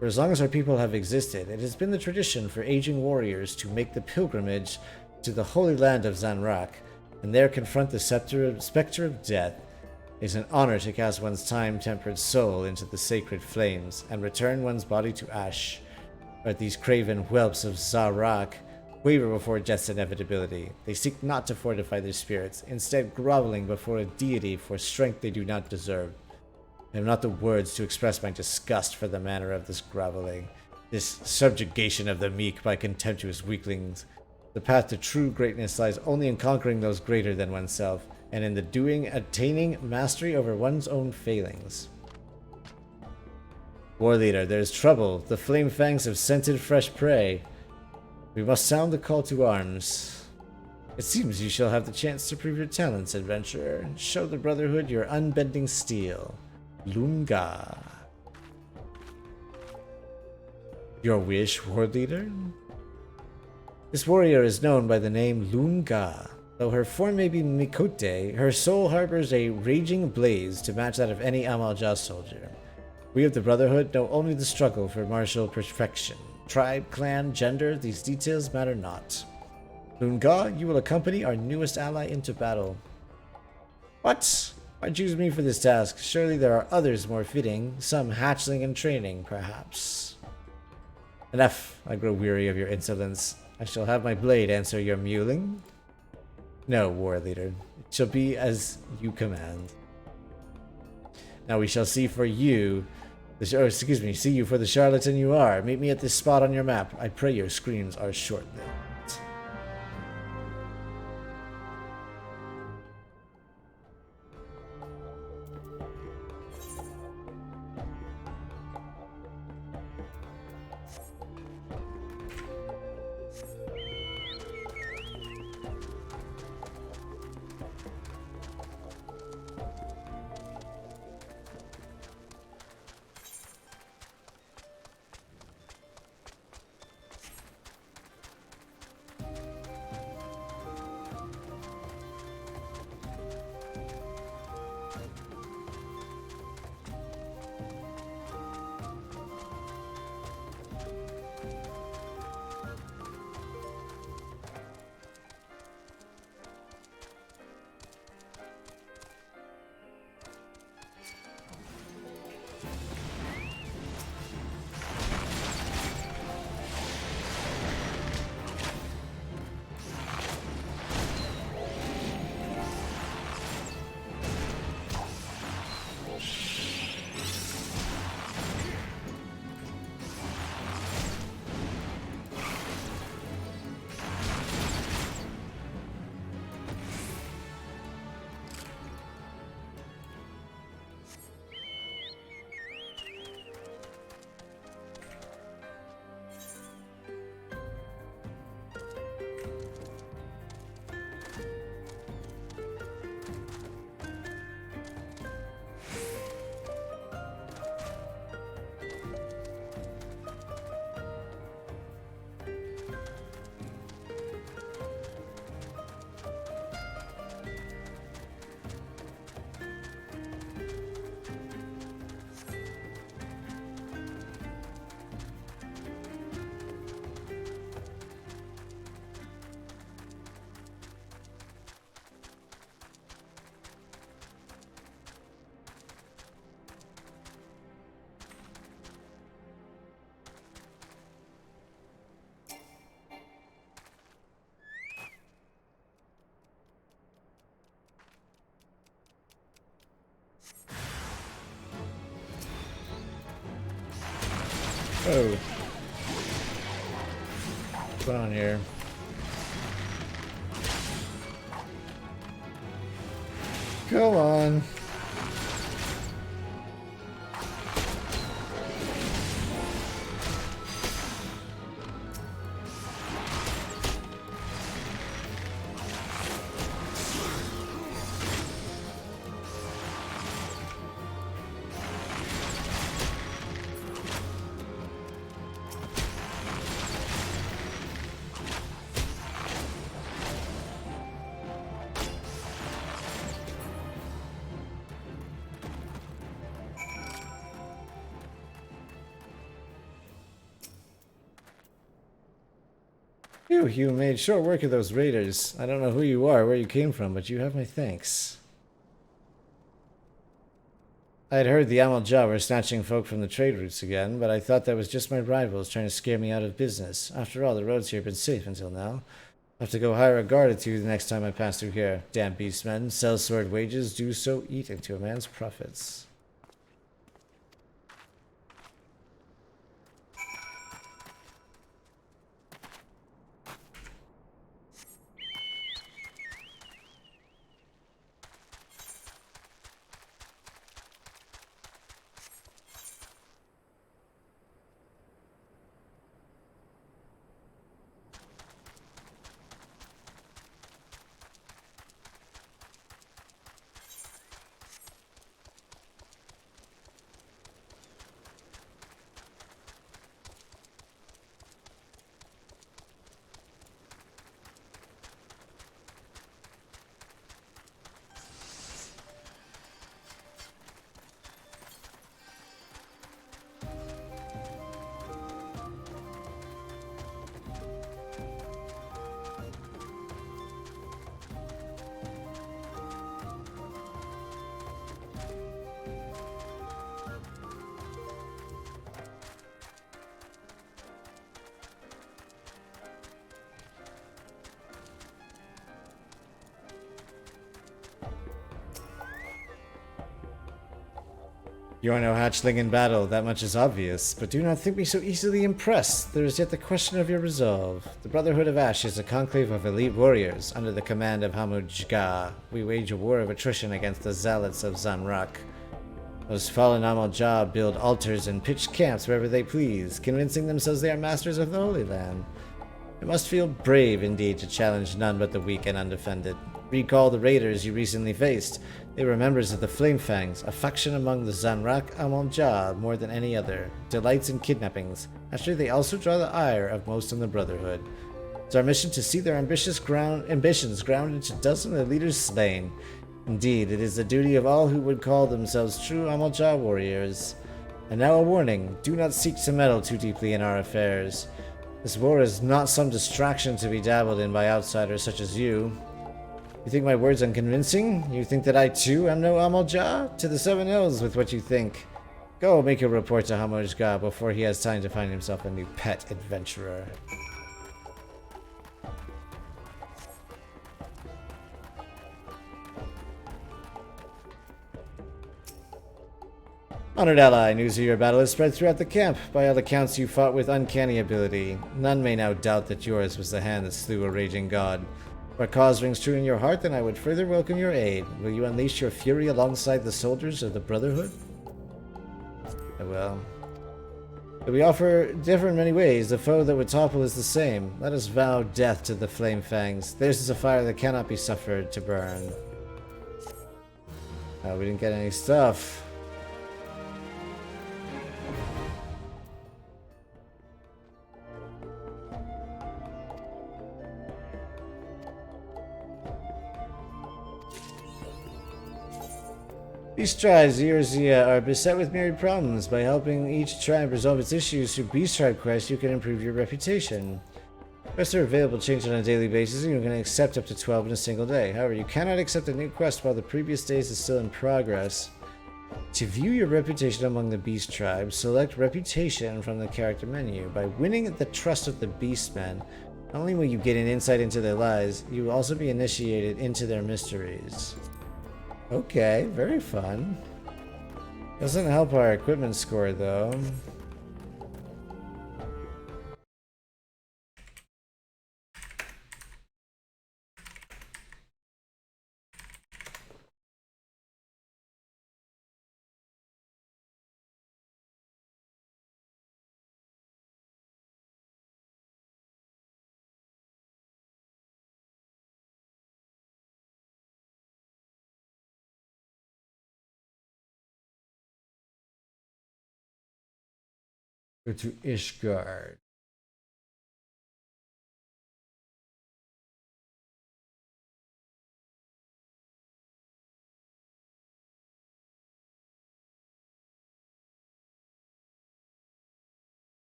For as long as our people have existed, it has been the tradition for aging warriors to make the pilgrimage to the holy land of Zanrak, and there confront the specter of death. It is an honor to cast one's time-tempered soul into the sacred flames, and return one's body to ash. But these craven whelps of Zanrak waver before death's inevitability. They seek not to fortify their spirits, instead groveling before a deity for strength they do not deserve. I have not the words to express my disgust for the manner of this groveling, this subjugation of the meek by contemptuous weaklings. The path to true greatness lies only in conquering those greater than oneself, and in the doing attaining mastery over one's own failings. War leader, there is trouble. The flame fangs have scented fresh prey. We must sound the call to arms. It seems you shall have the chance to prove your talents, adventurer, and show the Brotherhood your unbending steel. Lunga. Your wish, war leader? This warrior is known by the name Lunga. Though her form may be Mikote, her soul harbors a raging blaze to match that of any Amalj'aa soldier. We of the Brotherhood know only the struggle for martial perfection. Tribe, clan, gender, these details matter not. Lunga, you will accompany our newest ally into battle. What? Why choose me for this task? Surely there are others more fitting, some hatchling in training, perhaps. Enough, I grow weary of your insolence. I shall have my blade answer your mewling. No, war leader. It shall be as you command. Now we shall see for you... see you for the charlatan you are. Meet me at this spot on your map. I pray your screams are short-lived. Oh. What's going on here? Come on. Phew, you made short work of those raiders. I don't know who you are, where you came from, but you have my thanks. I had heard the Amal-Jah were snatching folk from the trade routes again, but I thought that was just my rivals trying to scare me out of business. After all, the roads here have been safe until now. I'll have to go hire a guard or two the next time I pass through here. Damn beastmen, sell sword wages, do so eat into a man's profits. You are no hatchling in battle, that much is obvious, but do not think me so easily impressed. There is yet the question of your resolve. The Brotherhood of Ash is a conclave of elite warriors under the command of Hamujga. We wage a war of attrition against the zealots of Zanrak. Those fallen Amal-Jah build altars and pitch camps wherever they please, convincing themselves they are masters of the Holy Land. It must feel brave indeed to challenge none but the weak and undefended. Recall the raiders you recently faced. They were members of the Flamefangs, a faction among the Zanrak Amal-Jah more than any other. Delights in kidnappings. Actually, they also draw the ire of most in the Brotherhood. It's our mission to see their ambitions grounded to dozens of leaders slain. Indeed, it is the duty of all who would call themselves true Amal-Jah warriors. And now a warning, do not seek to meddle too deeply in our affairs. This war is not some distraction to be dabbled in by outsiders such as you. You think my words unconvincing? You think that I too am no Amal-Jah? To the Seven Hills with what you think. Go make a report to Hamujga before he has time to find himself a new pet adventurer. Honored ally, news of your battle is spread throughout the camp. By all accounts, you fought with uncanny ability. None may now doubt that yours was the hand that slew a raging god. If our cause rings true in your heart, then I would further welcome your aid. Will you unleash your fury alongside the soldiers of the Brotherhood? I will. But we offer differ in many ways. The foe that would topple is the same. Let us vow death to the Flamefangs. Theirs is a fire that cannot be suffered to burn. Oh, we didn't get any stuff. These tribes, Eorzea, are beset with myriad problems. By helping each tribe resolve its issues through Beast Tribe quests, you can improve your reputation. Quests are available to change on a daily basis, and you can accept up to 12 in a single day. However, you cannot accept a new quest while the previous days is still in progress. To view your reputation among the Beast Tribes, select Reputation from the character menu. By winning the trust of the Beastmen, not only will you get an insight into their lives, you will also be initiated into their mysteries. Okay, very fun. Doesn't help our equipment score though. Go to Ishgard.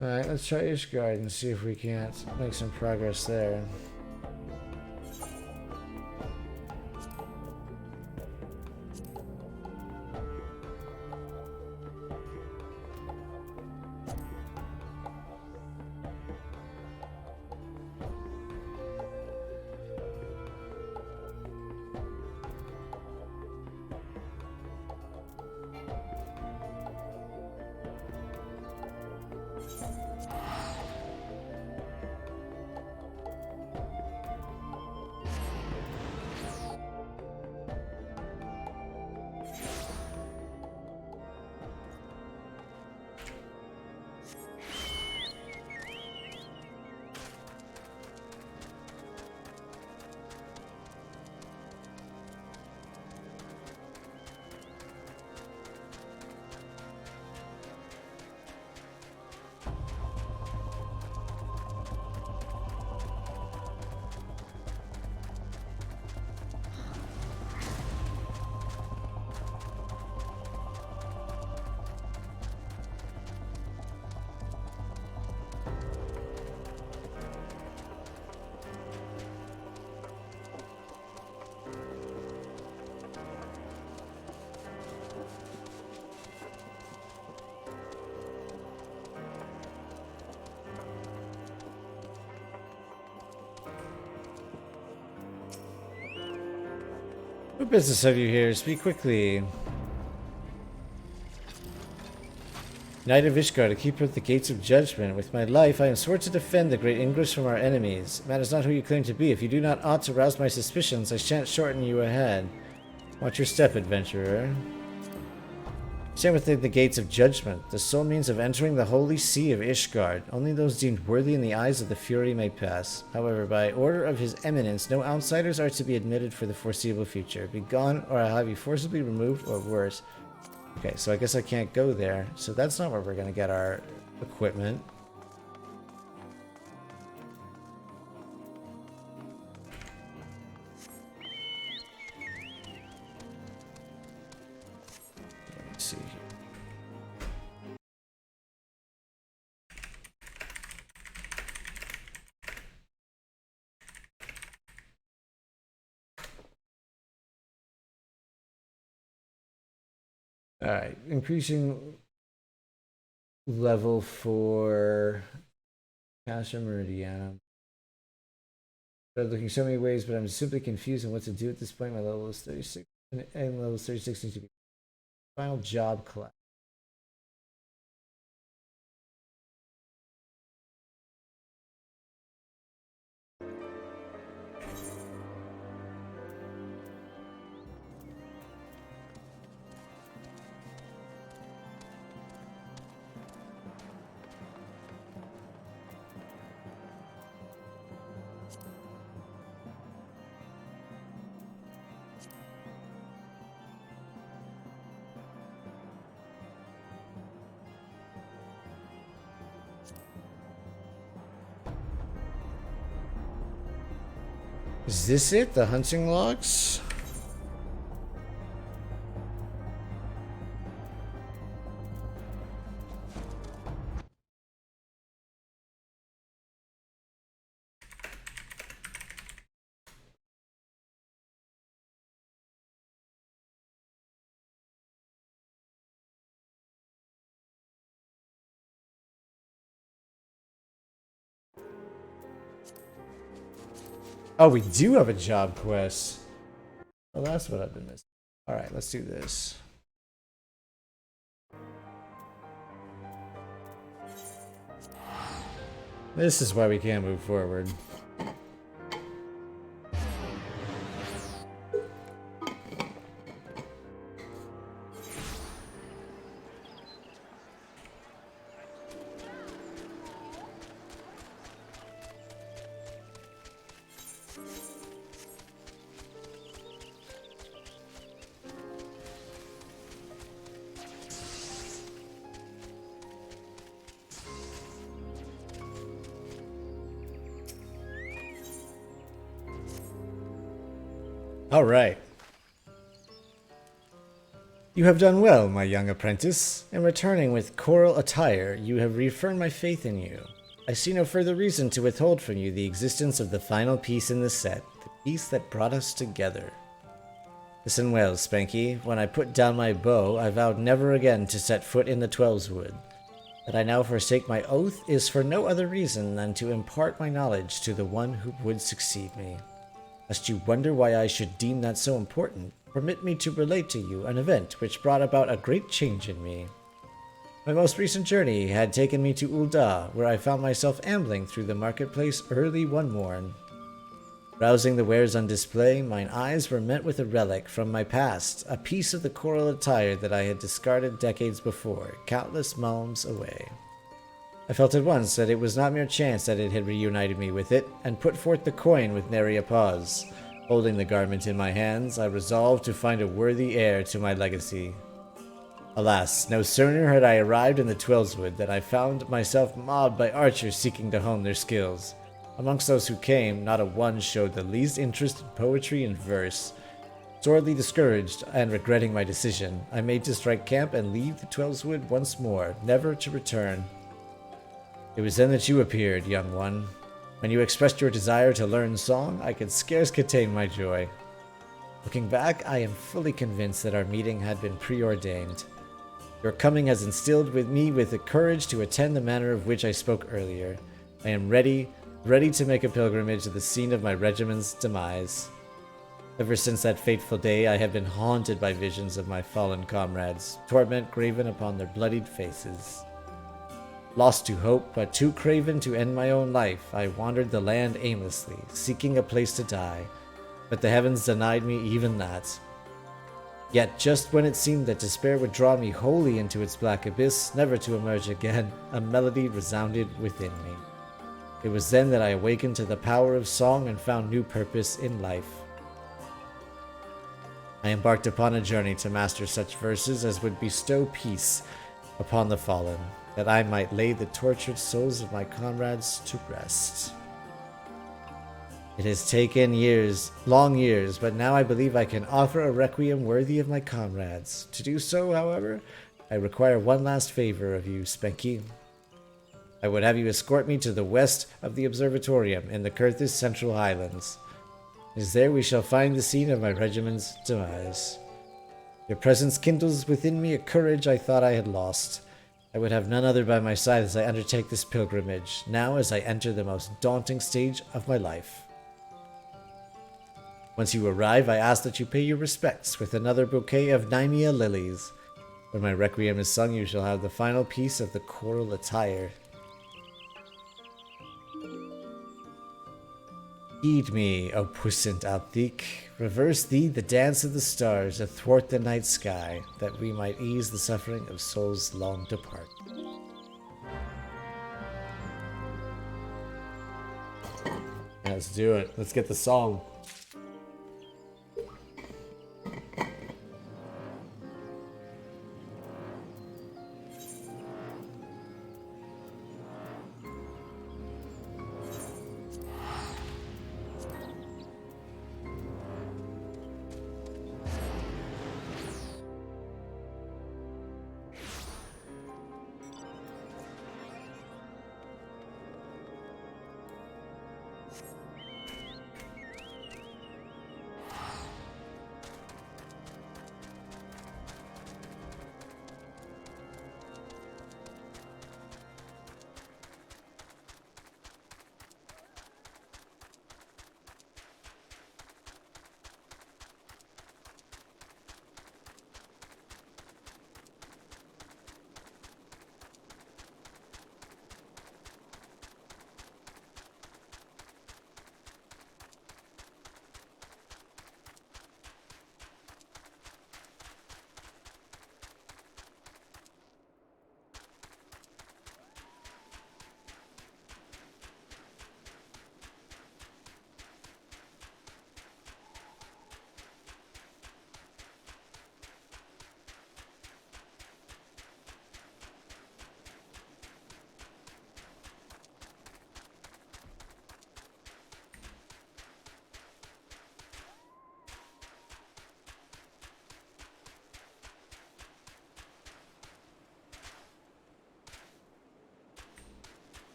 Alright, let's try Ishgard and see if we can't make some progress there. What business have you here? Speak quickly. Knight of Ishgard, a keeper of the gates of judgment. With my life, I am sworn to defend the great English from our enemies. It matters not who you claim to be. If you do not ought to rouse my suspicions, I shan't shorten you ahead. Watch your step, adventurer. Stand within the gates of judgment, the sole means of entering the holy sea of Ishgard. Only those deemed worthy in the eyes of the Fury may pass. However, by order of his eminence, no outsiders are to be admitted for the foreseeable future. Be gone, or I'll have you forcibly removed, or worse. Okay, so I guess I can't go there. So that's not where we're going to get our equipment. Let's see here. Alright, increasing level for Casa Meridiana. I'm looking so many ways, but I'm simply confused on what to do at this point. My level is 36, and level 36 needs to be final job class. Is this it? The hunting logs? Oh, we do have a job quest. Well, that's what I've been missing. Alright, let's do this. This is why we can't move forward. All right. You have done well, my young apprentice. In returning with choral attire, you have reaffirmed my faith in you. I see no further reason to withhold from you the existence of the final piece in the set, the piece that brought us together. Listen well, Spanky. When I put down my bow, I vowed never again to set foot in the Twelveswood. That I now forsake my oath is for no other reason than to impart my knowledge to the one who would succeed me. Lest you wonder why I should deem that so important, permit me to relate to you an event which brought about a great change in me. My most recent journey had taken me to Ul'dah, where I found myself ambling through the marketplace early one morn. Browsing the wares on display, mine eyes were met with a relic from my past, a piece of the choral attire that I had discarded decades before, countless moons away. I felt at once that it was not mere chance that it had reunited me with it, and put forth the coin with nary a pause. Holding the garment in my hands, I resolved to find a worthy heir to my legacy. Alas, no sooner had I arrived in the Twelveswood than I found myself mobbed by archers seeking to hone their skills. Amongst those who came, not a one showed the least interest in poetry and verse. Sorely discouraged and regretting my decision, I made to strike camp and leave the Twelveswood once more, never to return. It was then that you appeared, young one. When you expressed your desire to learn song, I could scarce contain my joy. Looking back, I am fully convinced that our meeting had been preordained. Your coming has instilled with me the courage to attend the manner of which I spoke earlier. I am ready to make a pilgrimage to the scene of my regiment's demise. Ever since that fateful day, I have been haunted by visions of my fallen comrades, torment graven upon their bloodied faces. Lost to hope, but too craven to end my own life, I wandered the land aimlessly, seeking a place to die, but the heavens denied me even that. Yet just when it seemed that despair would draw me wholly into its black abyss, never to emerge again, a melody resounded within me. It was then that I awakened to the power of song and found new purpose in life. I embarked upon a journey to master such verses as would bestow peace upon the fallen, that I might lay the tortured souls of my comrades to rest. It has taken years, long years, but now I believe I can offer a requiem worthy of my comrades. To do so, however, I require one last favor of you, Spanky. I would have you escort me to the west of the observatorium in the Kurthis Central Highlands. It is there we shall find the scene of my regiment's demise. Your presence kindles within me a courage I thought I had lost. I would have none other by my side as I undertake this pilgrimage, now as I enter the most daunting stage of my life. Once you arrive, I ask that you pay your respects with another bouquet of Nymea lilies. When my requiem is sung, you shall have the final piece of the choral attire. Heed me, O puissant Althik. Reverse thee the dance of the stars athwart the night sky, that we might ease the suffering of souls long depart. Let's do it. Let's get the song.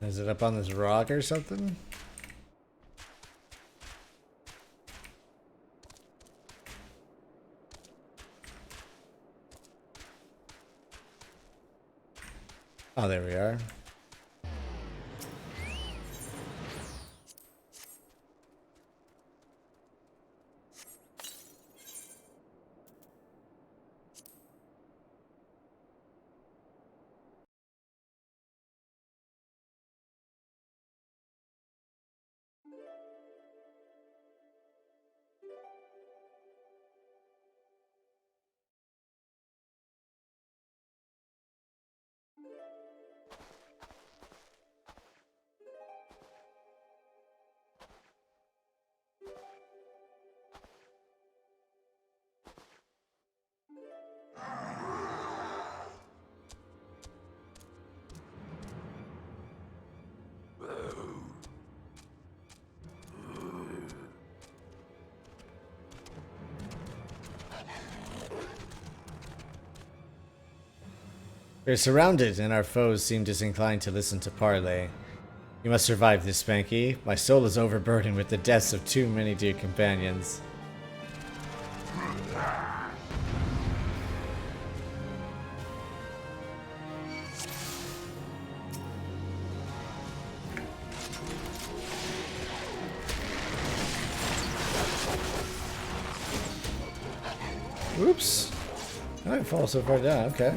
Is it up on this rock or something? Oh, there we are. We're surrounded, and our foes seem disinclined to listen to parley. You must survive this, Spanky. My soul is overburdened with the deaths of too many dear companions. Oops. I didn't fall so far down, okay.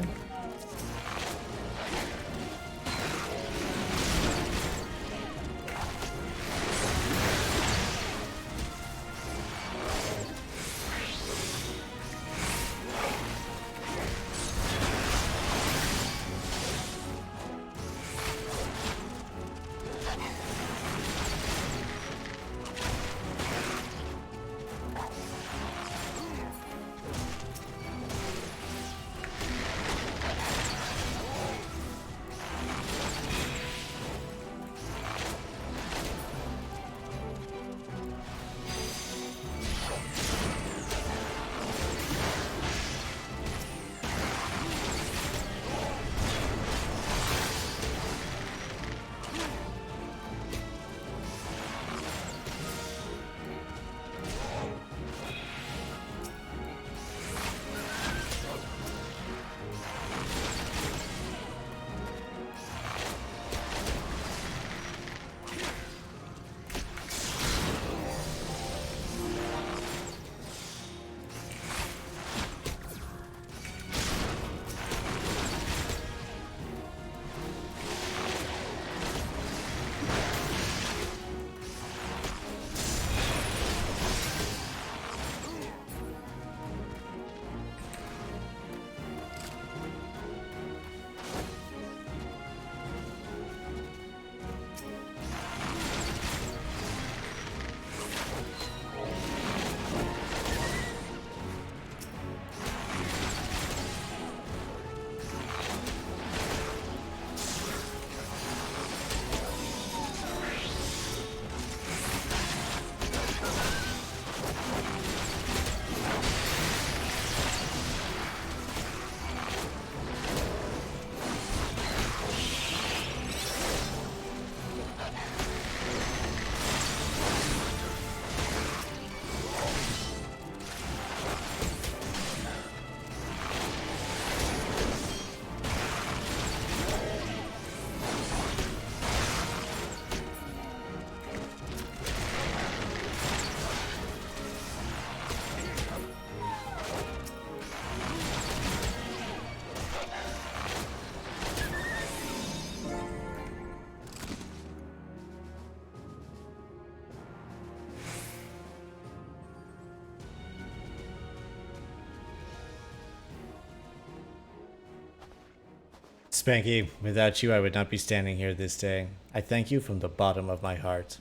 Spanky, without you I would not be standing here this day. I thank you from the bottom of my heart.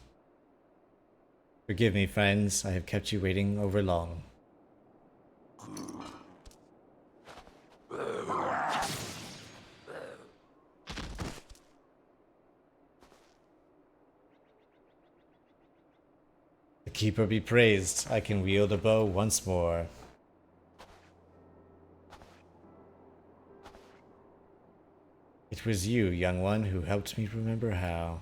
Forgive me, friends, I have kept you waiting over long. The Keeper be praised, I can wield a bow once more. It was you, young one, who helped me remember how.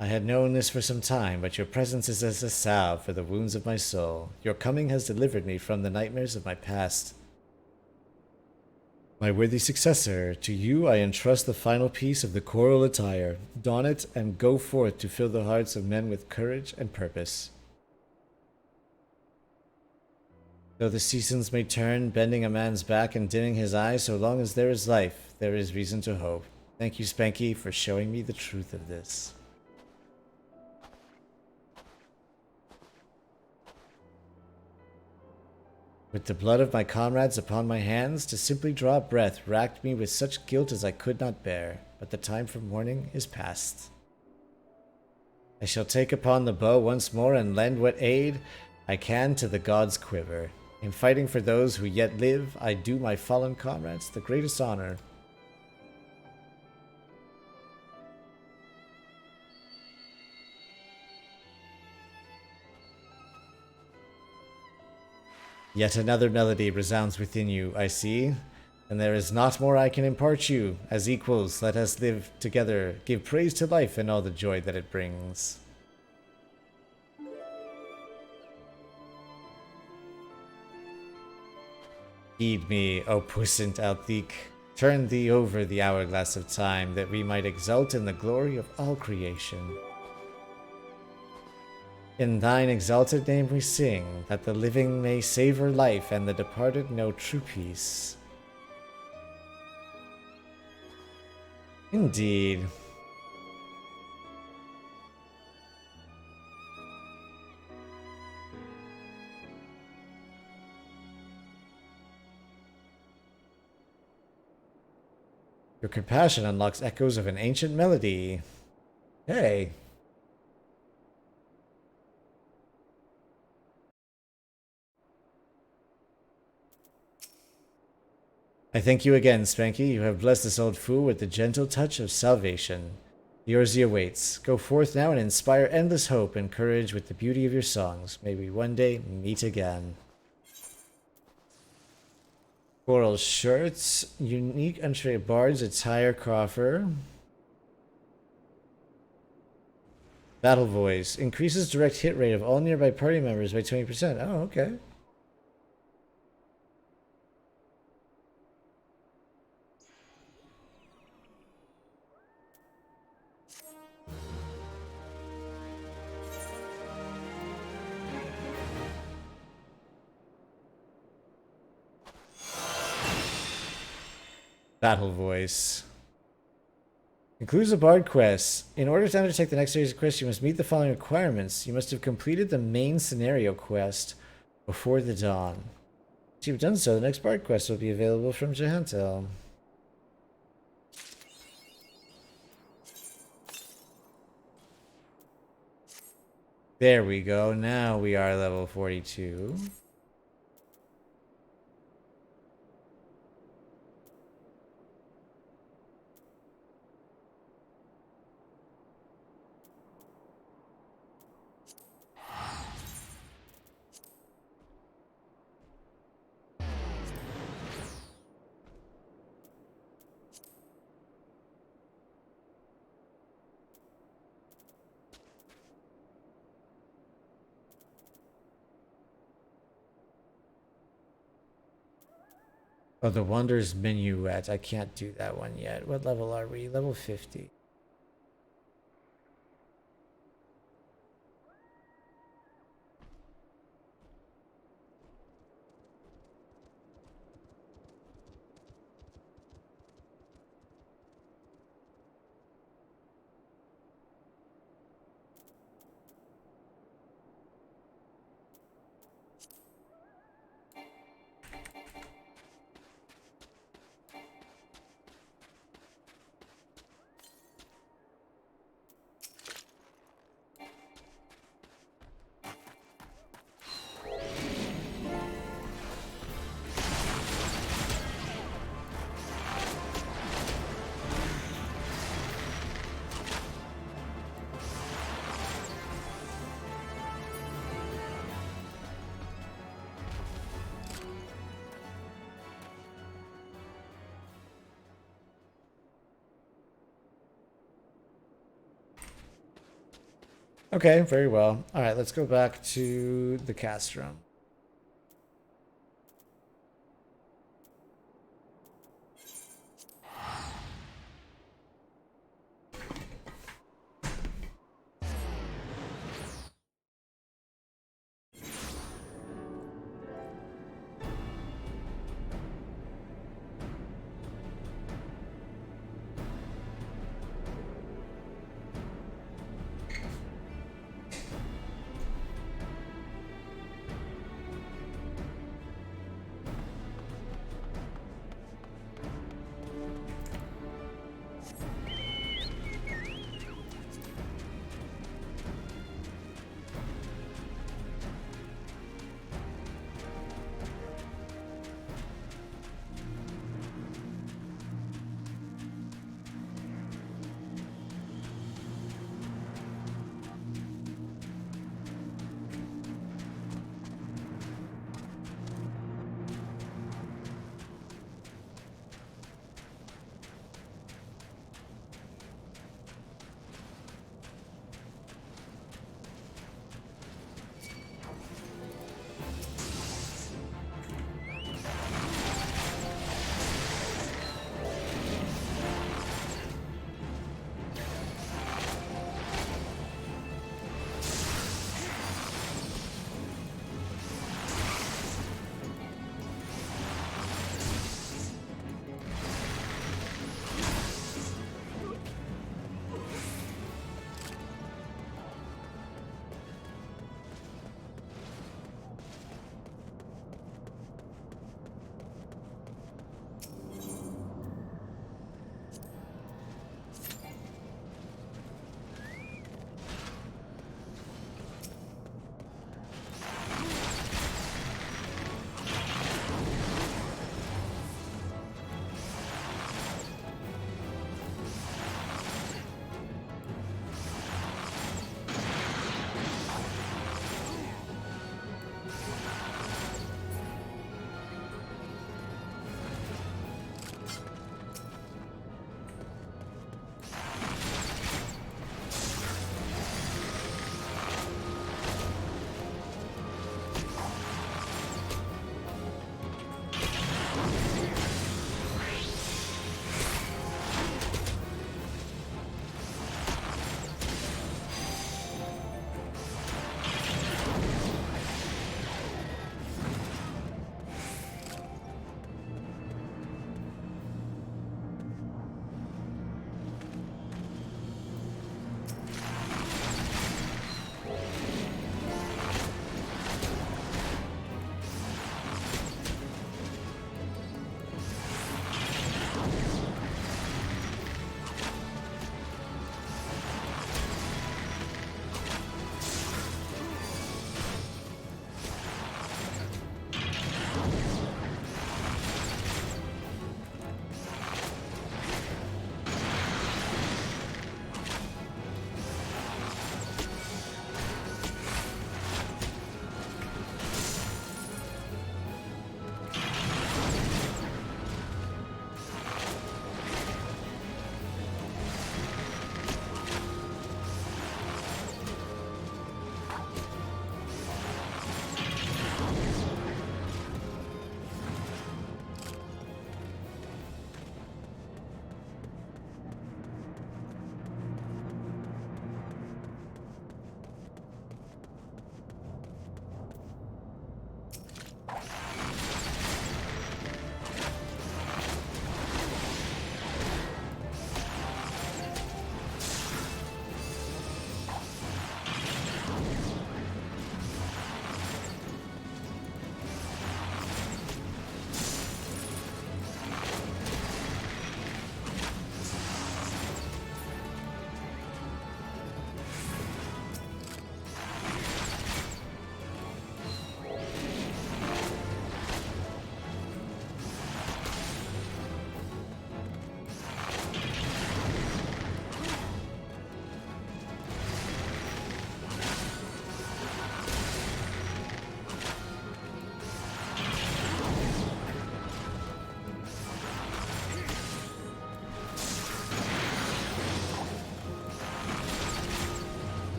I had known this for some time, but your presence is as a salve for the wounds of my soul. Your coming has delivered me from the nightmares of my past. My worthy successor, to you I entrust the final piece of the choral attire. Don it and go forth to fill the hearts of men with courage and purpose. Though the seasons may turn, bending a man's back and dimming his eyes, so long as there is life, there is reason to hope. Thank you, Spanky, for showing me the truth of this. With the blood of my comrades upon my hands, to simply draw breath racked me with such guilt as I could not bear, but the time for mourning is past. I shall take upon the bow once more and lend what aid I can to the gods' quiver. In fighting for those who yet live, I do my fallen comrades the greatest honor. Yet another melody resounds within you, I see, and there is not more I can impart you. As equals, let us live together, give praise to life and all the joy that it brings. Heed me, O puissant Althik. Turn thee over the hourglass of time, that we might exult in the glory of all creation. In thine exalted name we sing, that the living may savor life and the departed know true peace. Indeed. Your compassion unlocks echoes of an ancient melody. Hey. I thank you again, Spanky. You have blessed this old fool with the gentle touch of salvation. Yours he awaits. Go forth now and inspire endless hope and courage with the beauty of your songs. May we one day meet again. Coral shirts, unique entry bard's attire coffer. Battle voice increases direct hit rate of all nearby party members by 20%. Oh, okay. Battle voice. Includes a bard quest. In order to undertake the next series of quests, you must meet the following requirements. You must have completed the main scenario quest before the dawn. If you've done so, the next bard quest will be available from Jahantel. There we go. Now we are level 42. Oh, the Wonders Minuet. I can't do that one yet. What level are we? Level 50. Okay, very well. All right, let's go back to the cast room.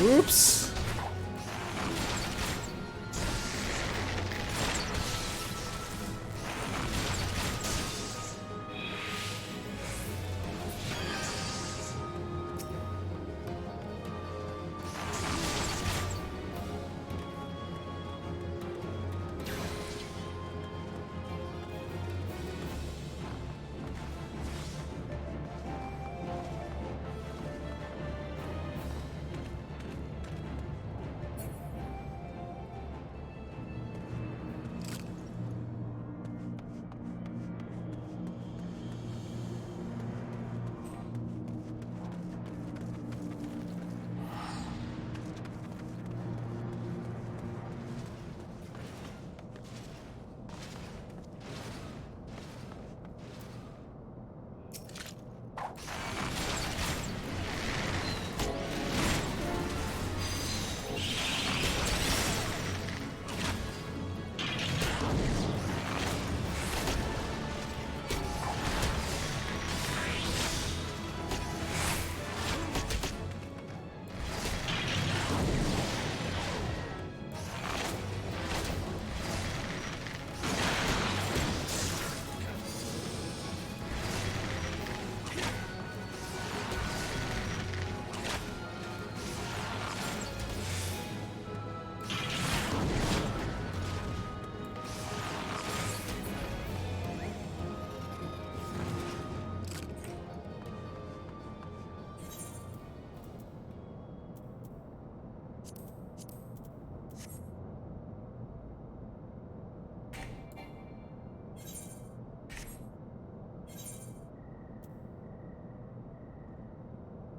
Oops.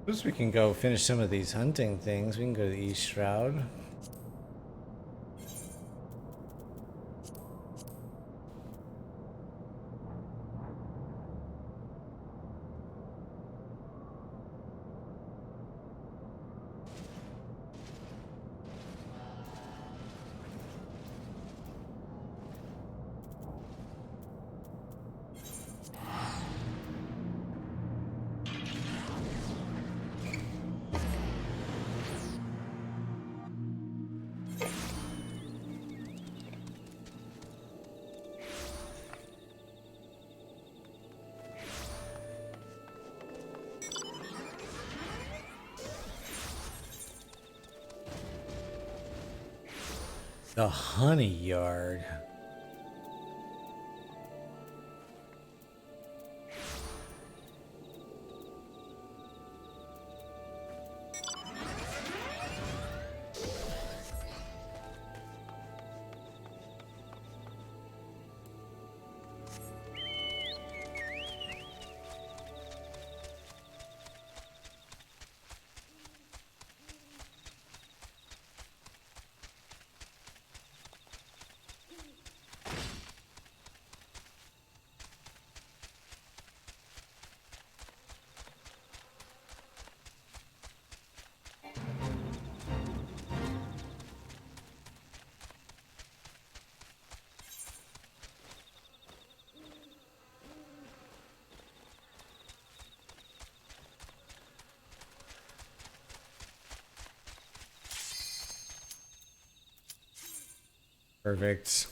Suppose we can go finish some of these hunting things. We can go to the East Shroud. The honey yard. Perfect.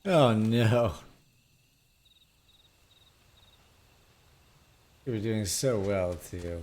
Oh no. You were doing so well too.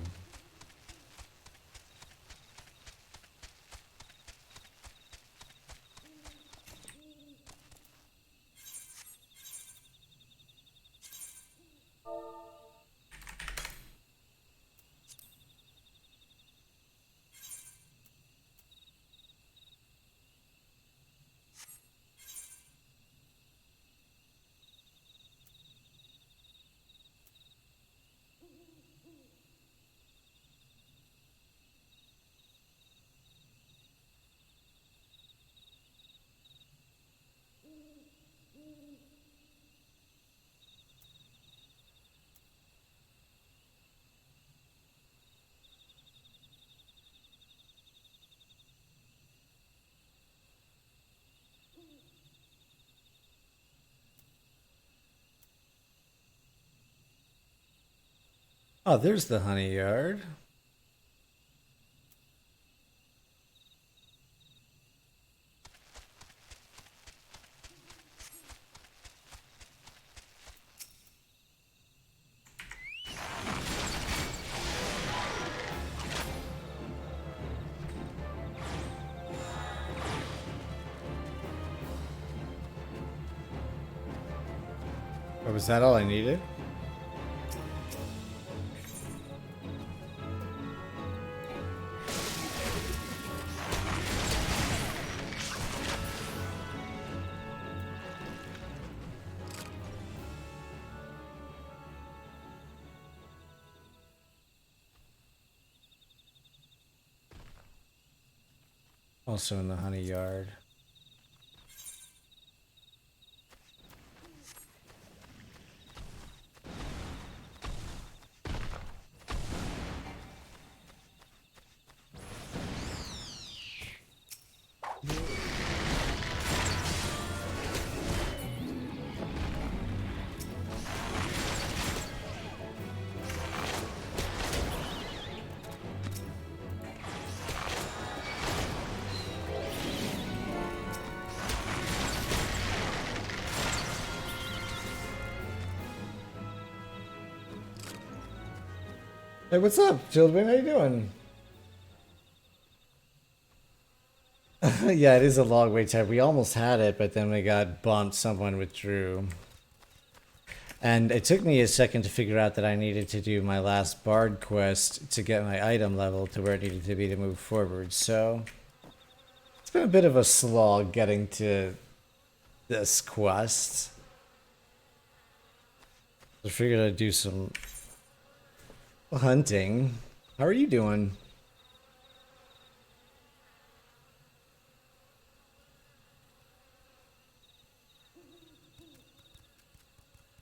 Oh, there's the honey yard. Oh, was that all I needed? Also in the honey yard. Hey, what's up, children? How you doing? Yeah, it is a long wait time. We almost had it, but then we got bumped. Someone withdrew. And it took me a second to figure out that I needed to do my last bard quest to get my item level to where it needed to be to move forward. So it's been a bit of a slog getting to this quest. I figured I'd do some hunting. How are you doing?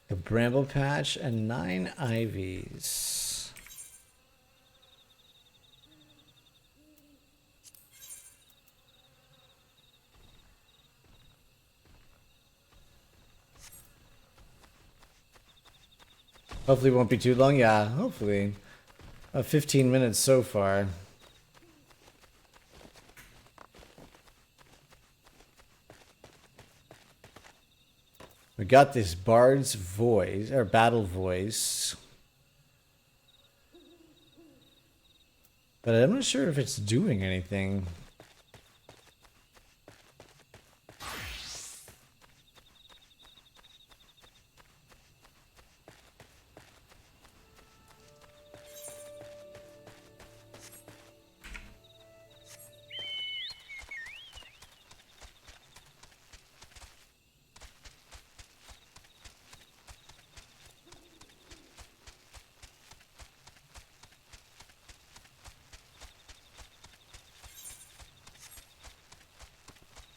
A bramble patch and 9 ivies. Hopefully it won't be too long. Yeah, hopefully. 15 minutes so far. We got this bard's voice, or battle voice. But I'm not sure if it's doing anything.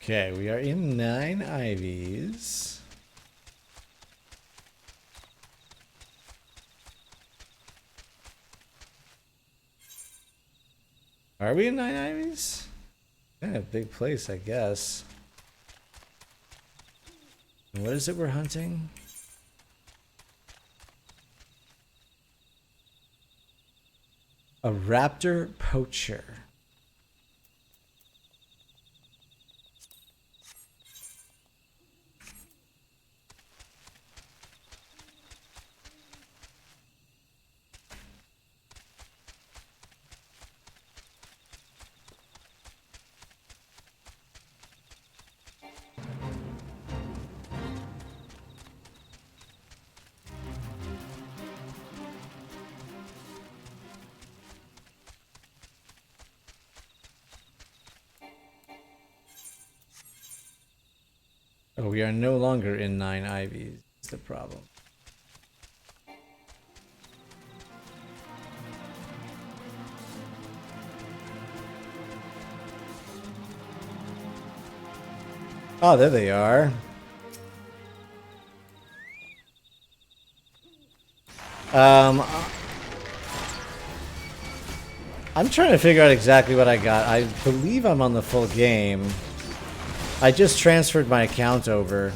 Okay, we are in 9 ivies. Are we in 9 ivies? Kind of big place, I guess. And what is it we're hunting? A raptor poacher. Oh, we are no longer in 9 ivies. That's the problem. Oh, there they are. I'm trying to figure out exactly what I got. I believe I'm on the full game. I just transferred my account over,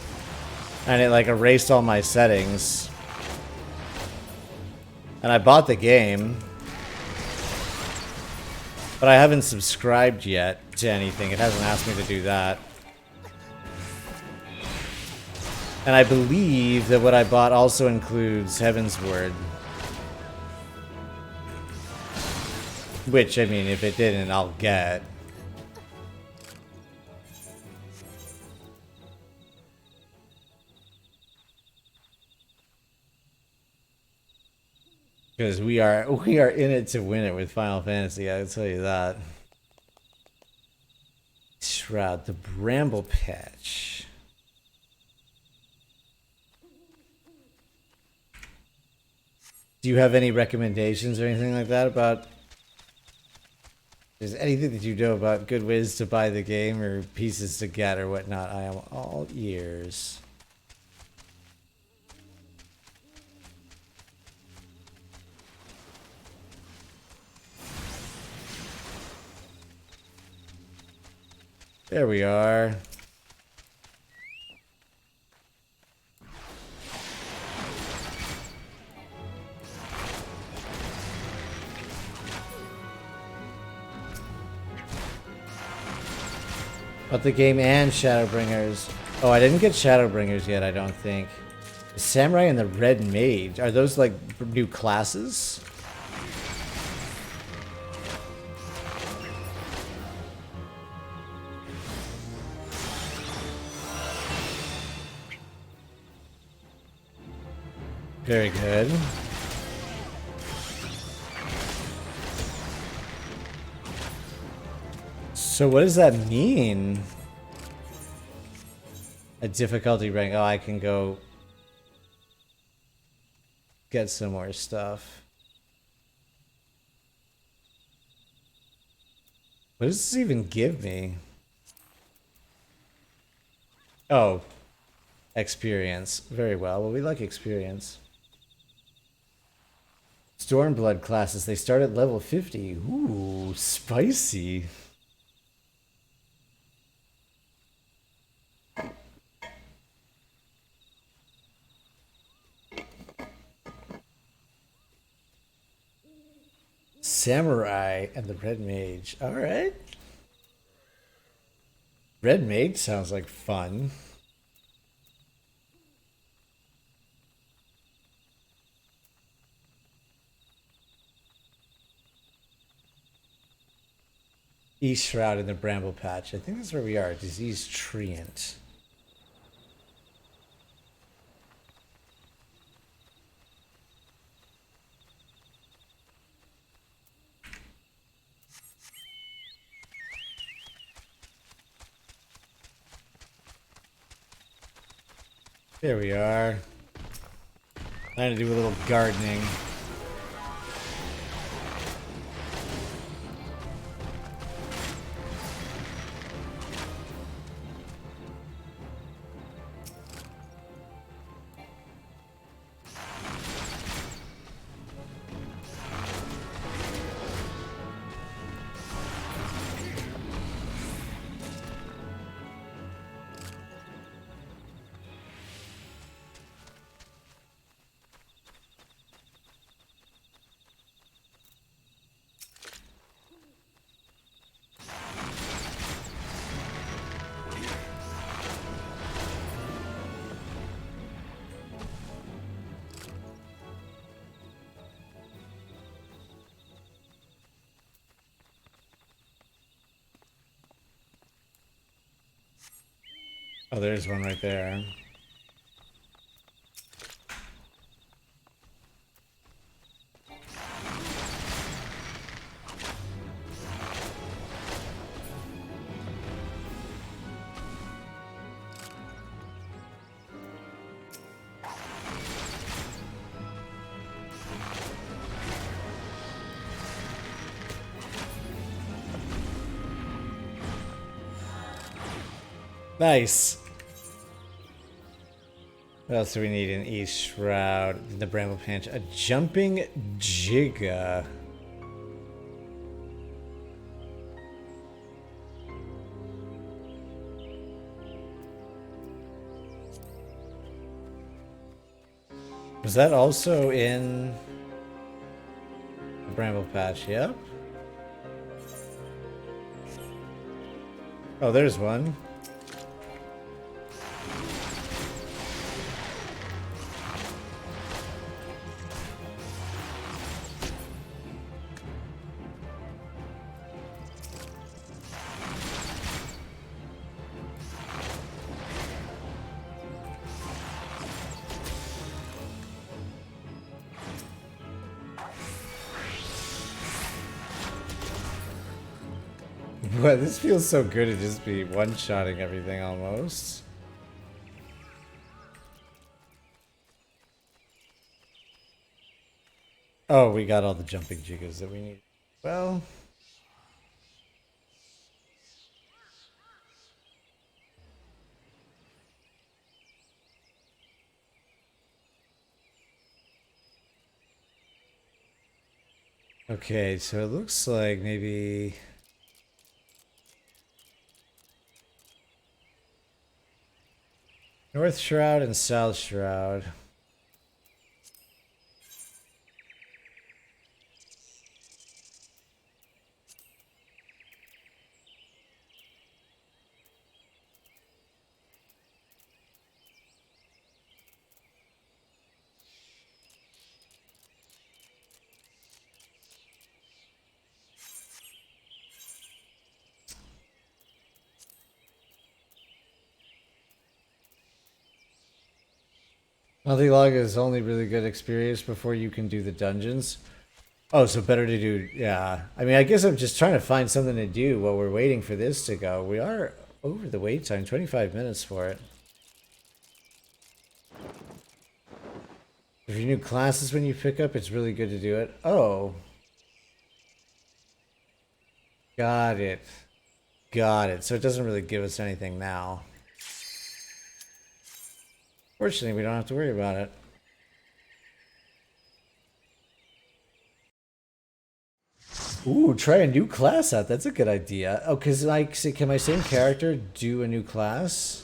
and it like erased all my settings. And I bought the game. But I haven't subscribed yet to anything. It hasn't asked me to do that. And I believe that what I bought also includes Heavensward. Which, I mean, if it didn't, I'll get. Because we are in it to win it with Final Fantasy, I'll tell you that. Shroud, the Bramble Patch. Do you have any recommendations or anything like that about... Is anything that you know about good ways to buy the game or pieces to get or whatnot? I am all ears. There we are. But the game and Shadowbringers. Oh, I didn't get Shadowbringers yet, I don't think. The Samurai and the Red Mage. Are those like new classes? Very good. So what does that mean? A difficulty rank. Oh, I can go get some more stuff. What does this even give me? Oh, experience. Very well. Well, we like experience. Stormblood classes. They start at level 50. Ooh, spicy. Samurai and the Red Mage. Alright. Red Mage sounds like fun. East Shroud in the Bramble Patch. I think that's where we are. Disease Treant. There we are. Time to do a little gardening. Oh, there's one right there. Nice. What else do we need in East Shroud? In the Bramble Patch. A Jumping Jigga. Was that also in Bramble Patch, yep. Oh, there's one. What? This feels so good to just be one-shotting everything almost. Oh, we got all the jumping jiggers that we need. Well... Okay, so it looks like maybe... North Shroud and South Shroud. Monthly log is only really good experience before you can do the dungeons. Oh, so better to do, yeah. I mean, I guess I'm just trying to find something to do while we're waiting for this to go. We are over the wait time, 25 minutes for it. If your new classes when you pick up, it's really good to do it. Oh. Got it. Got it. So it doesn't really give us anything now. Fortunately, we don't have to worry about it. Ooh, try a new class out. That's a good idea. Oh, because like, can my same character do a new class?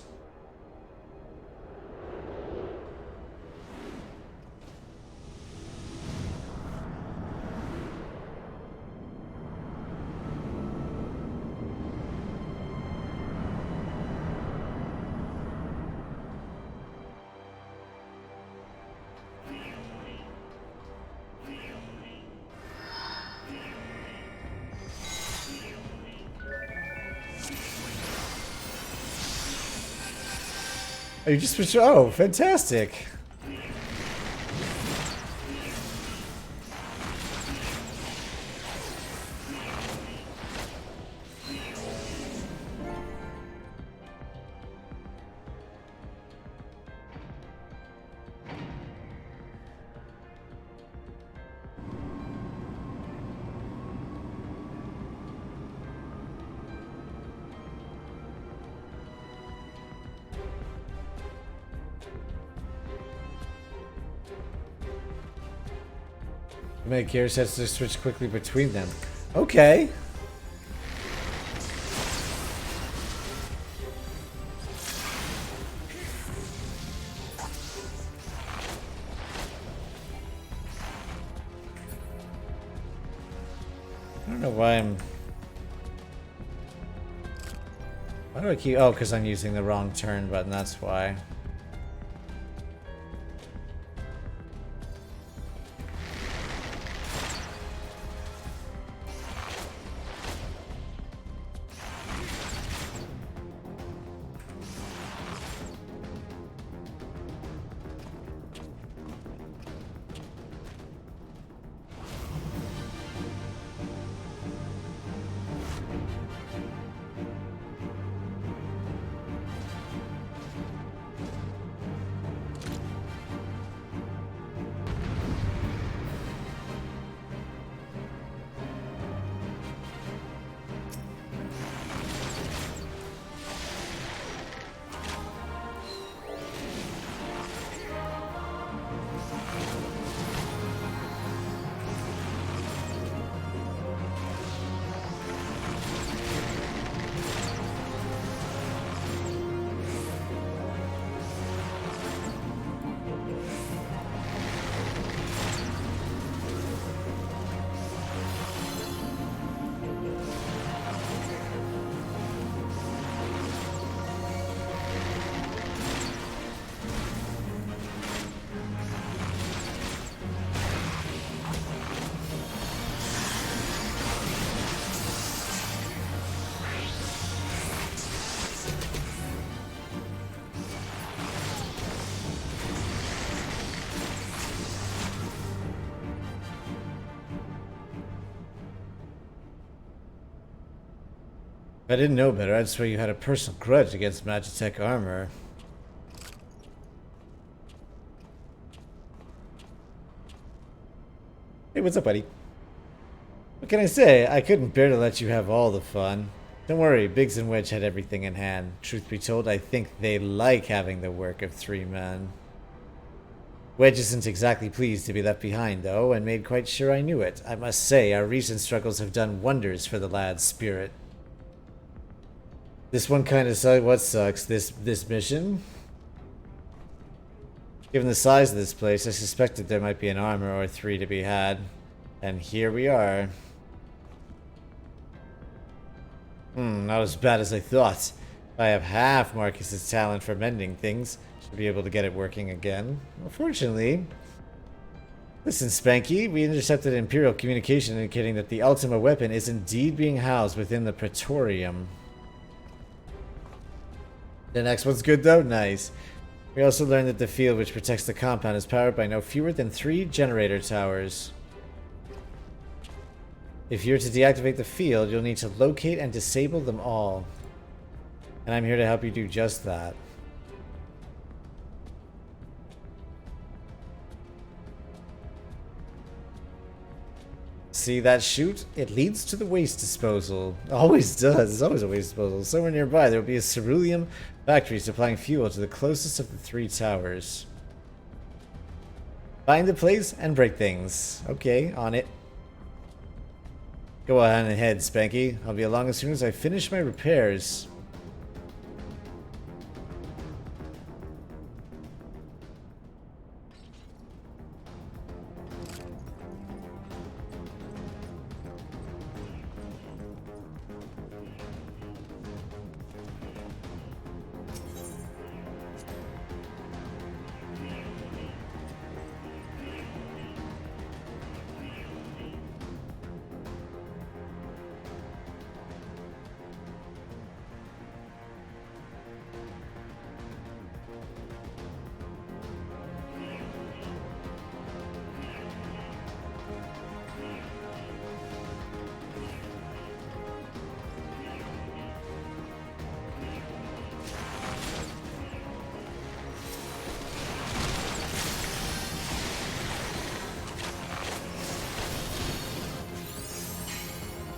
Oh, you just switched. Oh, fantastic. Make gear sets to switch quickly between them. Okay. I don't know why I'm... Why do I keep... Oh, because I'm using the wrong turn button, that's why. I didn't know better, I'd swear you had a personal grudge against Magitech armor. Hey, what's up, buddy? What can I say? I couldn't bear to let you have all the fun. Don't worry, Biggs and Wedge had everything in hand. Truth be told, I think they like having the work of 3 men. Wedge isn't exactly pleased to be left behind, though, and made quite sure I knew it. I must say, our recent struggles have done wonders for the lad's spirit. This one kind of sucks. What sucks? This mission? Given the size of this place, I suspected there might be an armor or 3 to be had. And here we are. Not as bad as I thought. If I have half Marcus's talent for mending things, should be able to get it working again. Unfortunately... Listen, Spanky, we intercepted Imperial communication indicating that the Ultima weapon is indeed being housed within the Praetorium. The next one's good though? Nice. We also learned that the field which protects the compound is powered by no fewer than 3 generator towers. If you're to deactivate the field, you'll need to locate and disable them all. And I'm here to help you do just that. See that chute? It leads to the waste disposal. Always does. It's always a waste disposal. Somewhere nearby there will be a ceruleum factory supplying fuel to the closest of the 3 towers. Find the place and break things. Okay, on it. Go on ahead, Spanky. I'll be along as soon as I finish my repairs.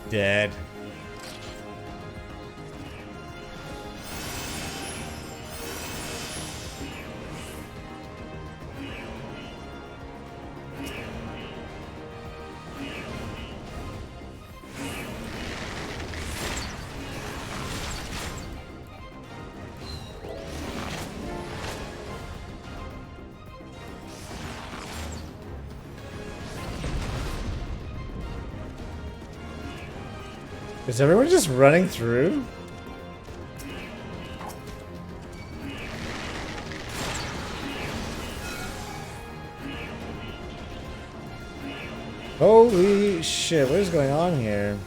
Dead. Is everyone just running through? Holy shit, what is going on here?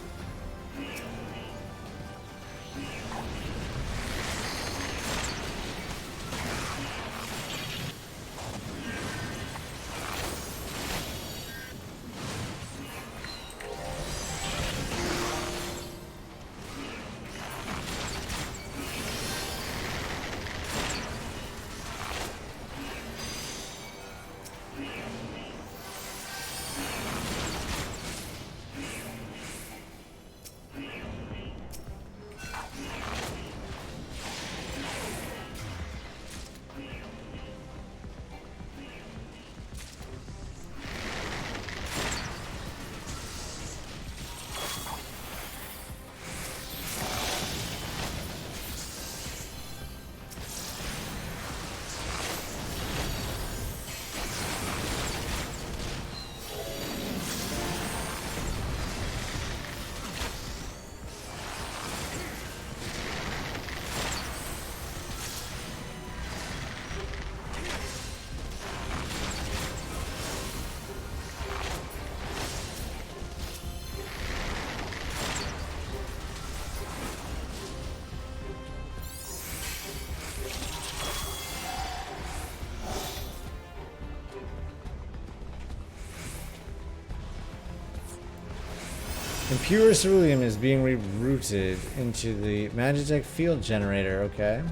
Impure ceruleum is being rerouted into the Magitech field generator, okay.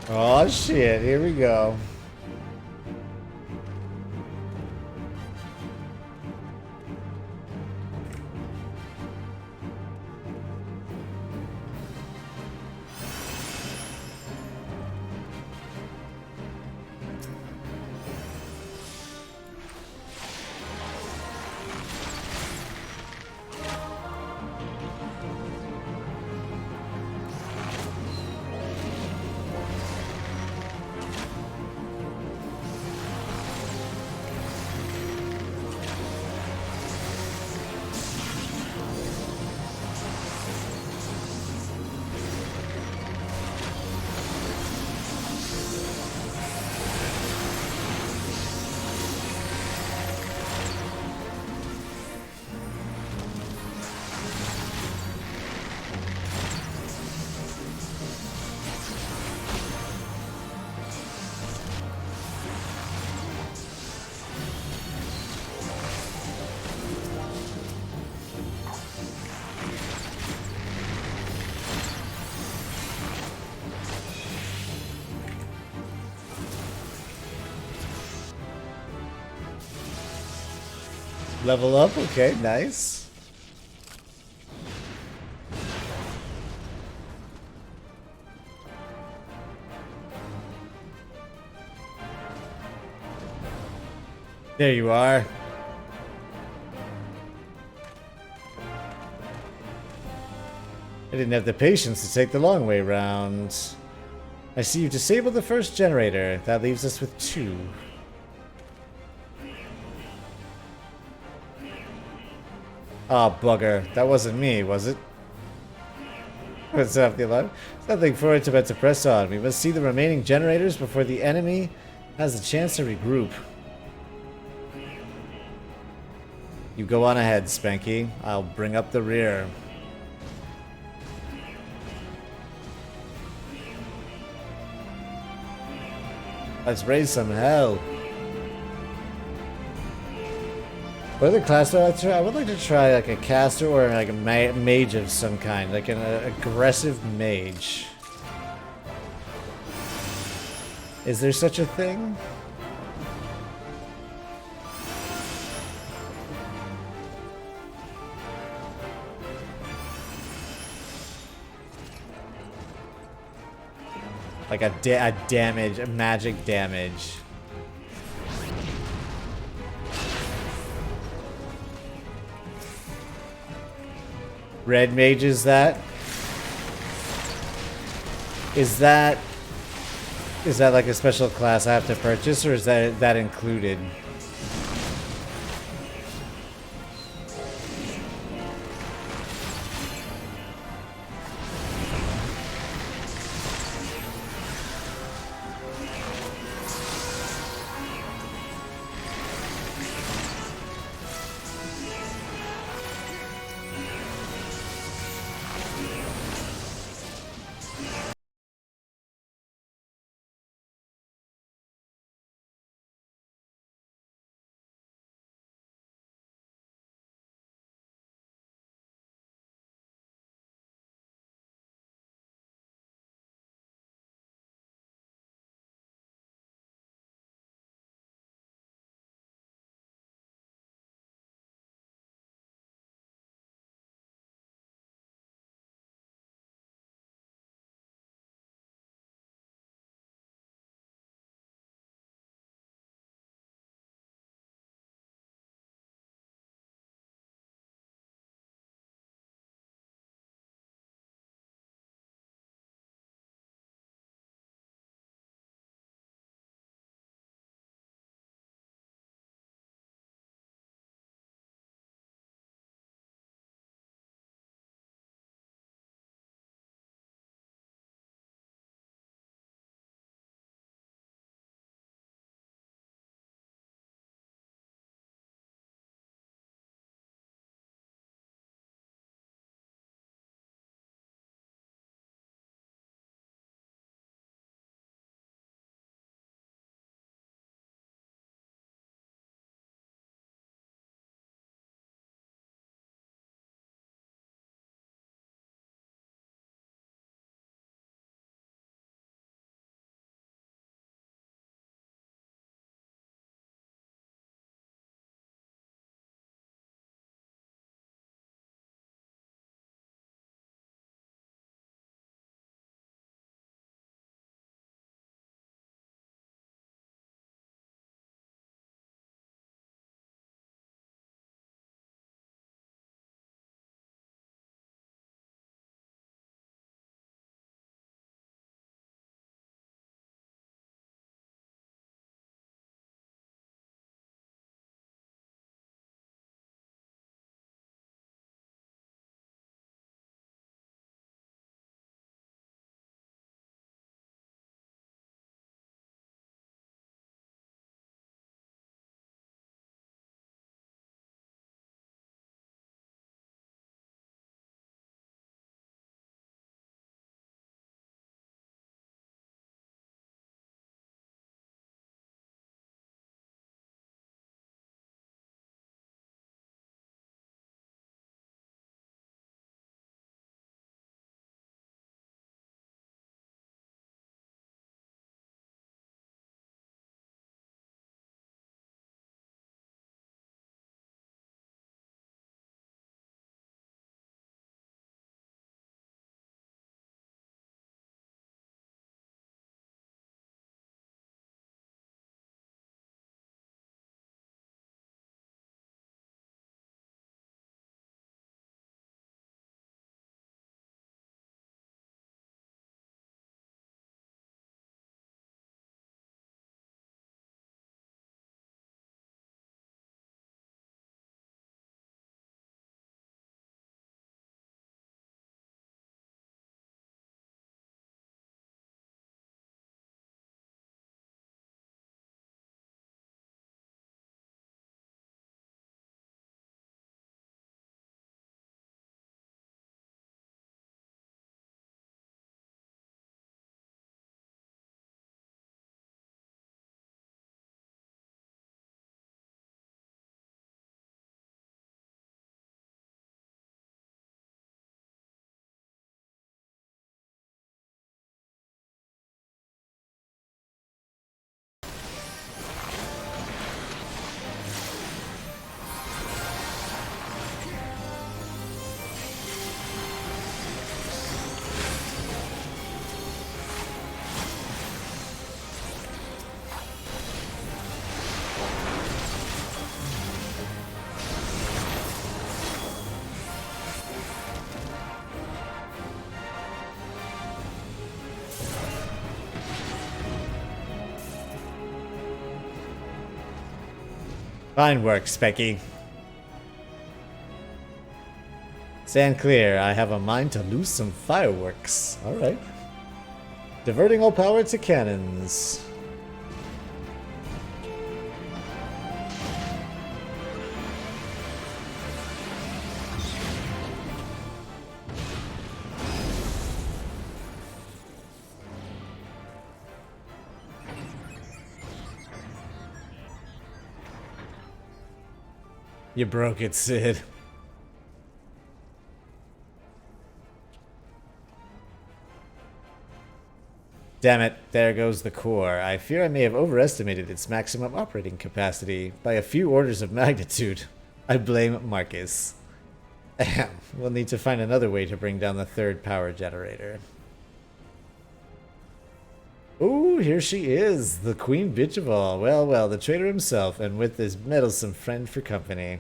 Oh shit, here we go. Level up, okay, nice. There you are. I didn't have the patience to take the long way round. I see you disabled the first generator. That leaves us with 2. Ah, oh, bugger. That wasn't me, was it? What's up, the alarm? There's nothing for it but to press on. We must see the remaining generators before the enemy has a chance to regroup. You go on ahead, Spanky. I'll bring up the rear. Let's raise some hell. What other class do I try? I would like to try like a caster or like a mage of some kind, like an aggressive mage. Is there such a thing? Like a magic damage. Red mage, is that? Is that like a special class I have to purchase, or is that included? Fine work, Specky. Stand clear. I have a mind to loose some fireworks. Alright. Diverting all power to cannons. You broke it, Sid. Damn it, there goes the core. I fear I may have overestimated its maximum operating capacity by a few orders of magnitude. I blame Marcus. Ahem. We'll need to find another way to bring down the third power generator. Ooh, here she is, the queen bitch of all. Well, well, the traitor himself, and with his meddlesome friend for company.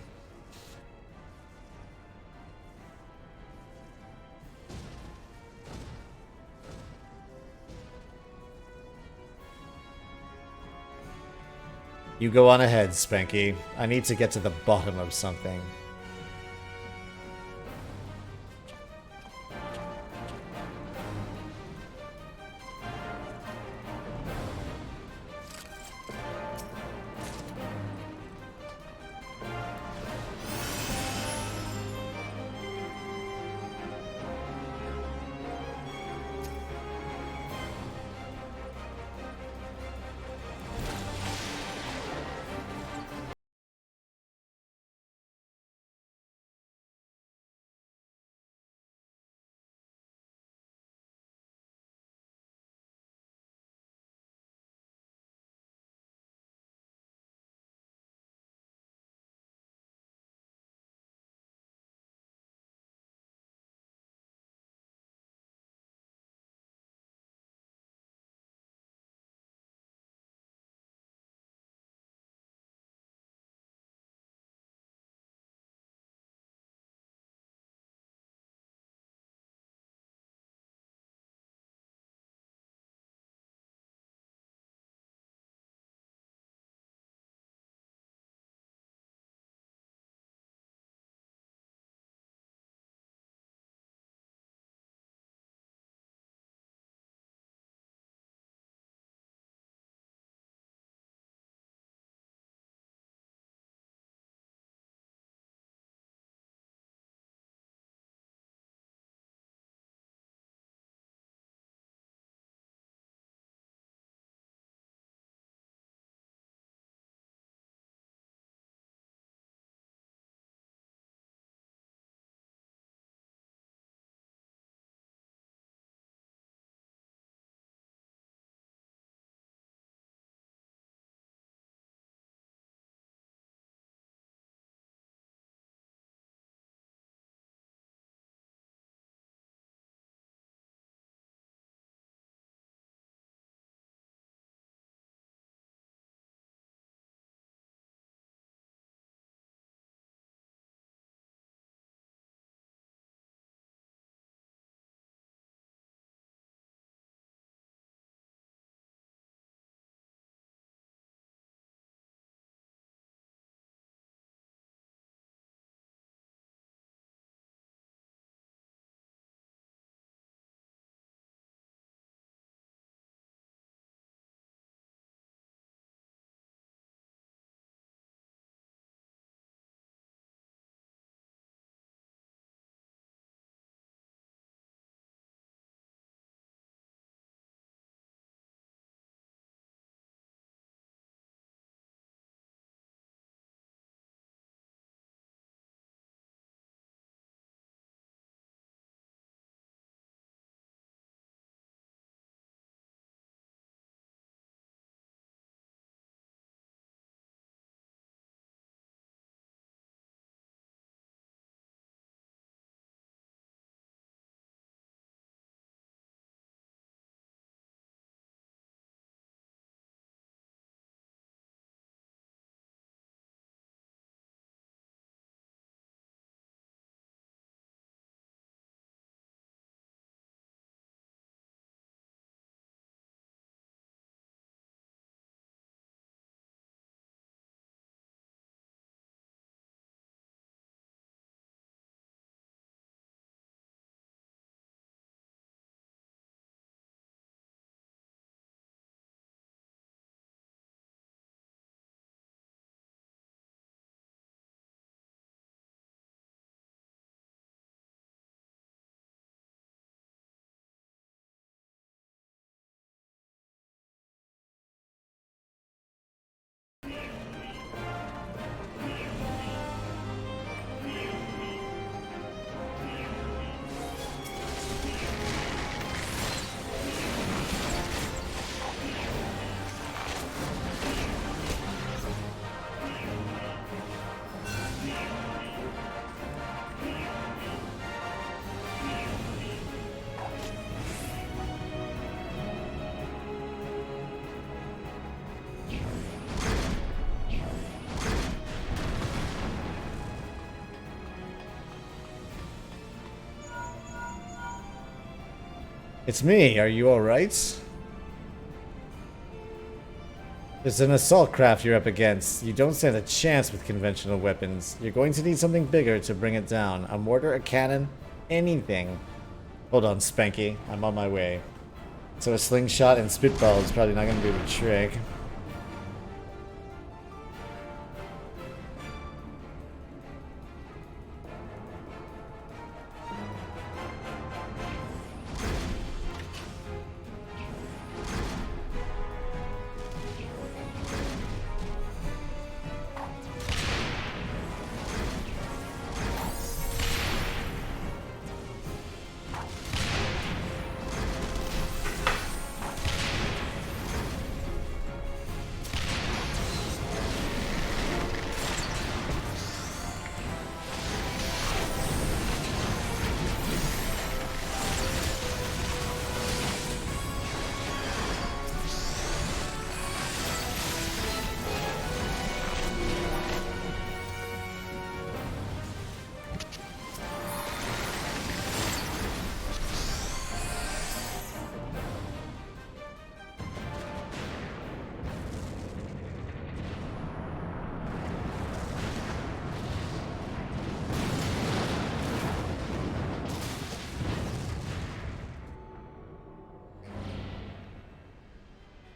You go on ahead, Spanky. I need to get to the bottom of something. It's me. Are you alright? It's an assault craft you're up against. You don't stand a chance with conventional weapons. You're going to need something bigger to bring it down. A mortar, a cannon, anything. Hold on, Spanky. I'm on my way. So a slingshot and spitball is probably not going to do the trick.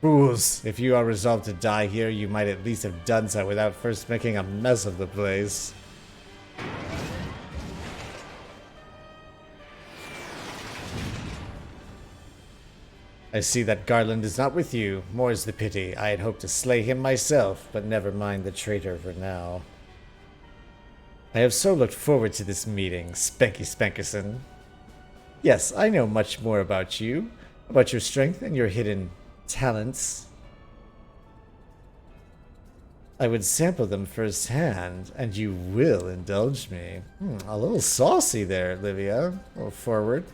Fools, if you are resolved to die here, you might at least have done so without first making a mess of the place. I see that Garland is not with you. More's the pity. I had hoped to slay him myself, but never mind the traitor for now. I have so looked forward to this meeting, Spanky Spankerson. Yes, I know much more about you, about your strength and your hidden talents. I would sample them firsthand, and you will indulge me. A little saucy there, Livia. A little forward.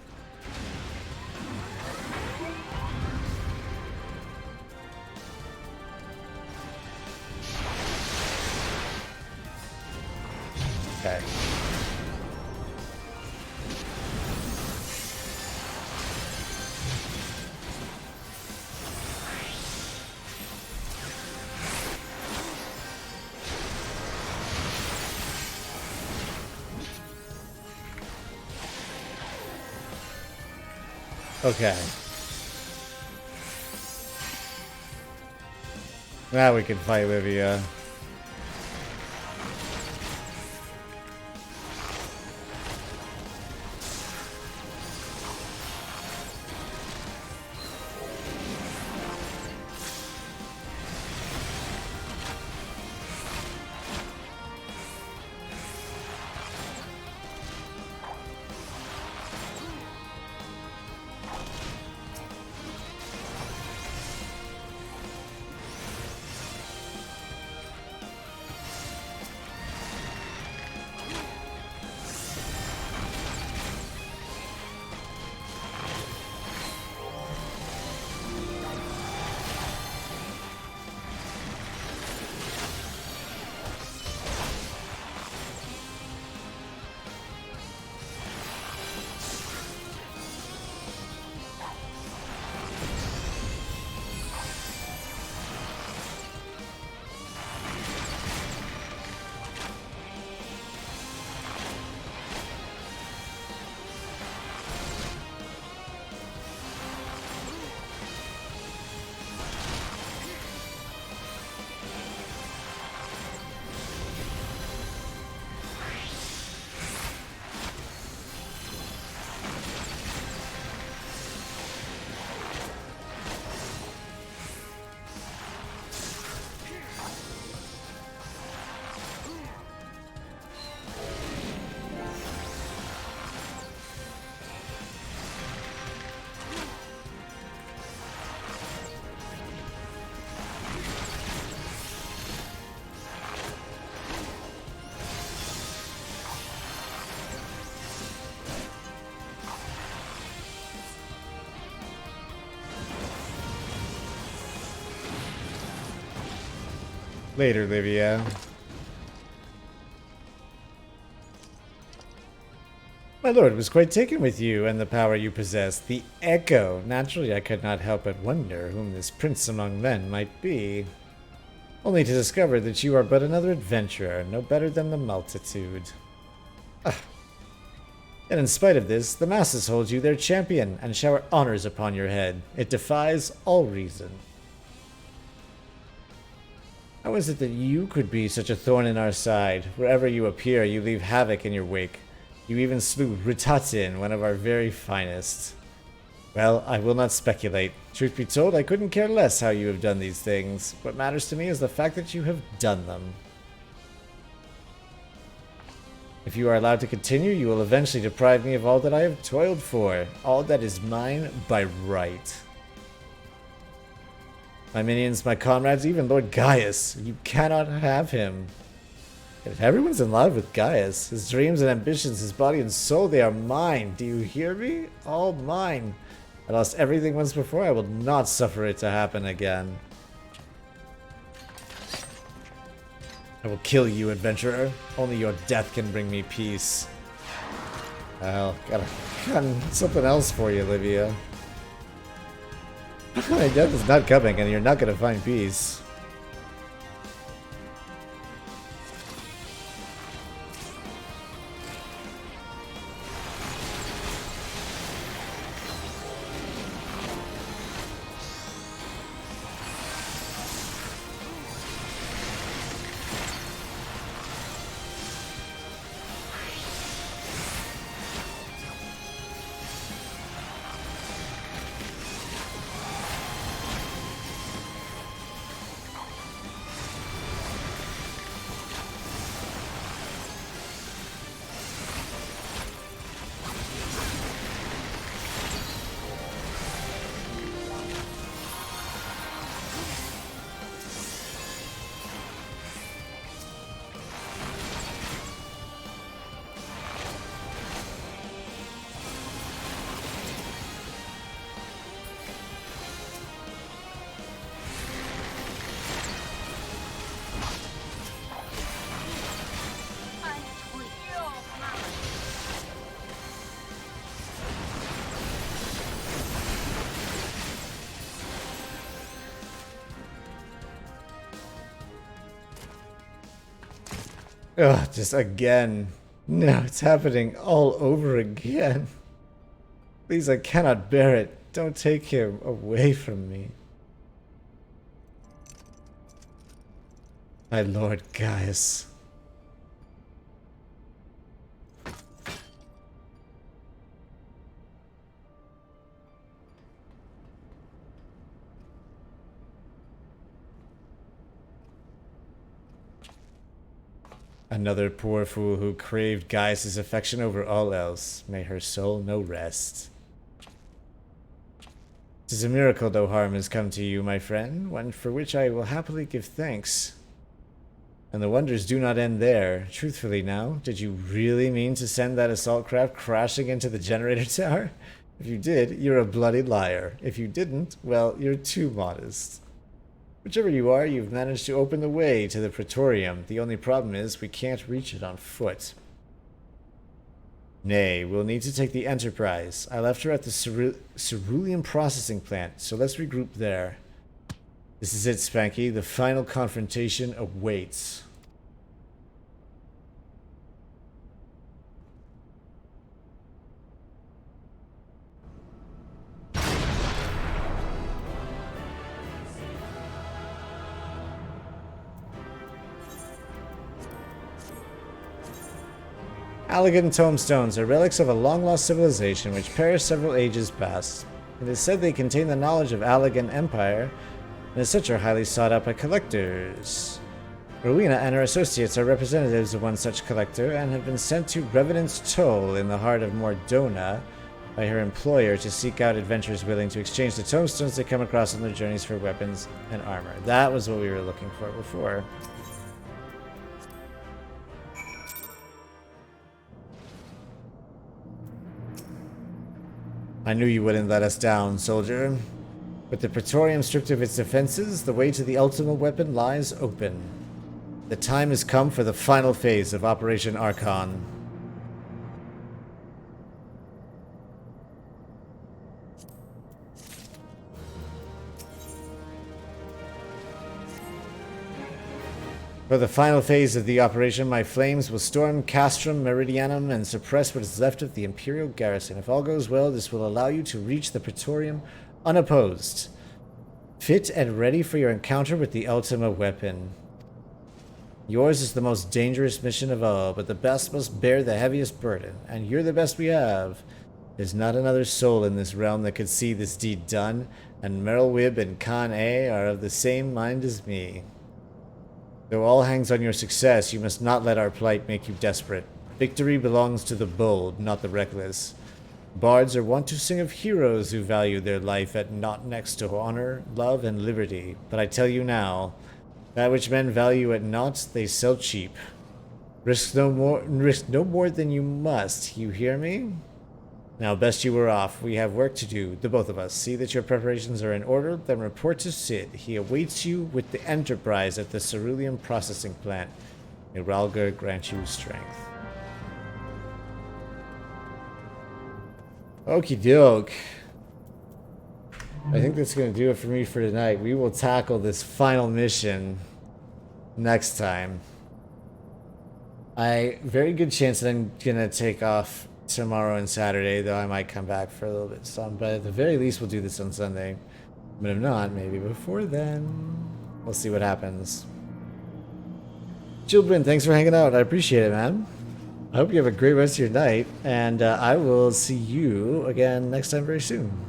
Okay. Okay. Now we can fight Livia. Later, Livia. My lord was quite taken with you and the power you possess. The Echo. Naturally, I could not help but wonder whom this prince among men might be. Only to discover that you are but another adventurer, no better than the multitude. And in spite of this, the masses hold you their champion and shower honors upon your head. It defies all reason. How is it that you could be such a thorn in our side? Wherever you appear, you leave havoc in your wake. You even slew Ritatin, one of our very finest. Well, I will not speculate. Truth be told, I couldn't care less how you have done these things. What matters to me is the fact that you have done them. If you are allowed to continue, you will eventually deprive me of all that I have toiled for. All that is mine by right. My minions, my comrades, even Lord Gaius. You cannot have him. Everyone's in love with Gaius. His dreams and ambitions, his body and soul, they are mine. Do you hear me? All mine. I lost everything once before. I will not suffer it to happen again. I will kill you, adventurer. Only your death can bring me peace. Well, got something else for you, Livia. My death is not coming, and you're not gonna find peace. Ugh, just again. No, it's happening all over again. Please, I cannot bear it. Don't take him away from me. My Lord Gaius. Another poor fool who craved Gaius' affection over all else. May her soul know rest. 'Tis a miracle no harm has come to you, my friend, one for which I will happily give thanks. And the wonders do not end there. Truthfully now, did you really mean to send that assault craft crashing into the generator tower? If you did, you're a bloody liar. If you didn't, well, you're too modest. Whichever you are, you've managed to open the way to the Praetorium. The only problem is we can't reach it on foot. Nay, we'll need to take the Enterprise. I left her at the cerulean processing plant, so let's regroup there. This is it, Spanky. The final confrontation awaits. Allagan tombstones are relics of a long-lost civilization which perished several ages past. It is said they contain the knowledge of Allagan Empire, and as such are highly sought out by collectors. Rowena and her associates are representatives of one such collector and have been sent to Revenant's Toll in the heart of Mordona by her employer to seek out adventurers willing to exchange the tombstones they come across on their journeys for weapons and armor. That was what we were looking for before. I knew you wouldn't let us down, soldier. With the Praetorium stripped of its defenses, the way to the ultimate weapon lies open. The time has come for the final phase of Operation Archon. For the final phase of the operation, my flames will storm Castrum Meridianum and suppress what is left of the Imperial garrison. If all goes well, this will allow you to reach the Praetorium unopposed. Fit and ready for your encounter with the Ultima weapon. Yours is the most dangerous mission of all, but the best must bear the heaviest burden, and you're the best we have. There's not another soul in this realm that could see this deed done, and Merrill Wibb and Con A are of the same mind as me. Though all hangs on your success, you must not let our plight make you desperate. Victory belongs to the bold, not the reckless. Bards are wont to sing of heroes who value their life at naught next to honor, love, and liberty. But I tell you now, that which men value at naught, they sell cheap. Risk no more than you must, you hear me? Now, best you were off. We have work to do, the both of us. See that your preparations are in order, then report to Sid. He awaits you with the Enterprise at the Cerulean processing plant. May Ralgar grant you strength. Okie doke. I think that's going to do it for me for tonight. We will tackle this final mission next time. Very good chance that I'm going to take off tomorrow and Saturday, though I might come back for a little bit some, but at the very least we'll do this on Sunday. But if not, maybe before then. We'll see what happens. Children, thanks for hanging out. I appreciate it, man. I hope you have a great rest of your night, and I will see you again next time very soon.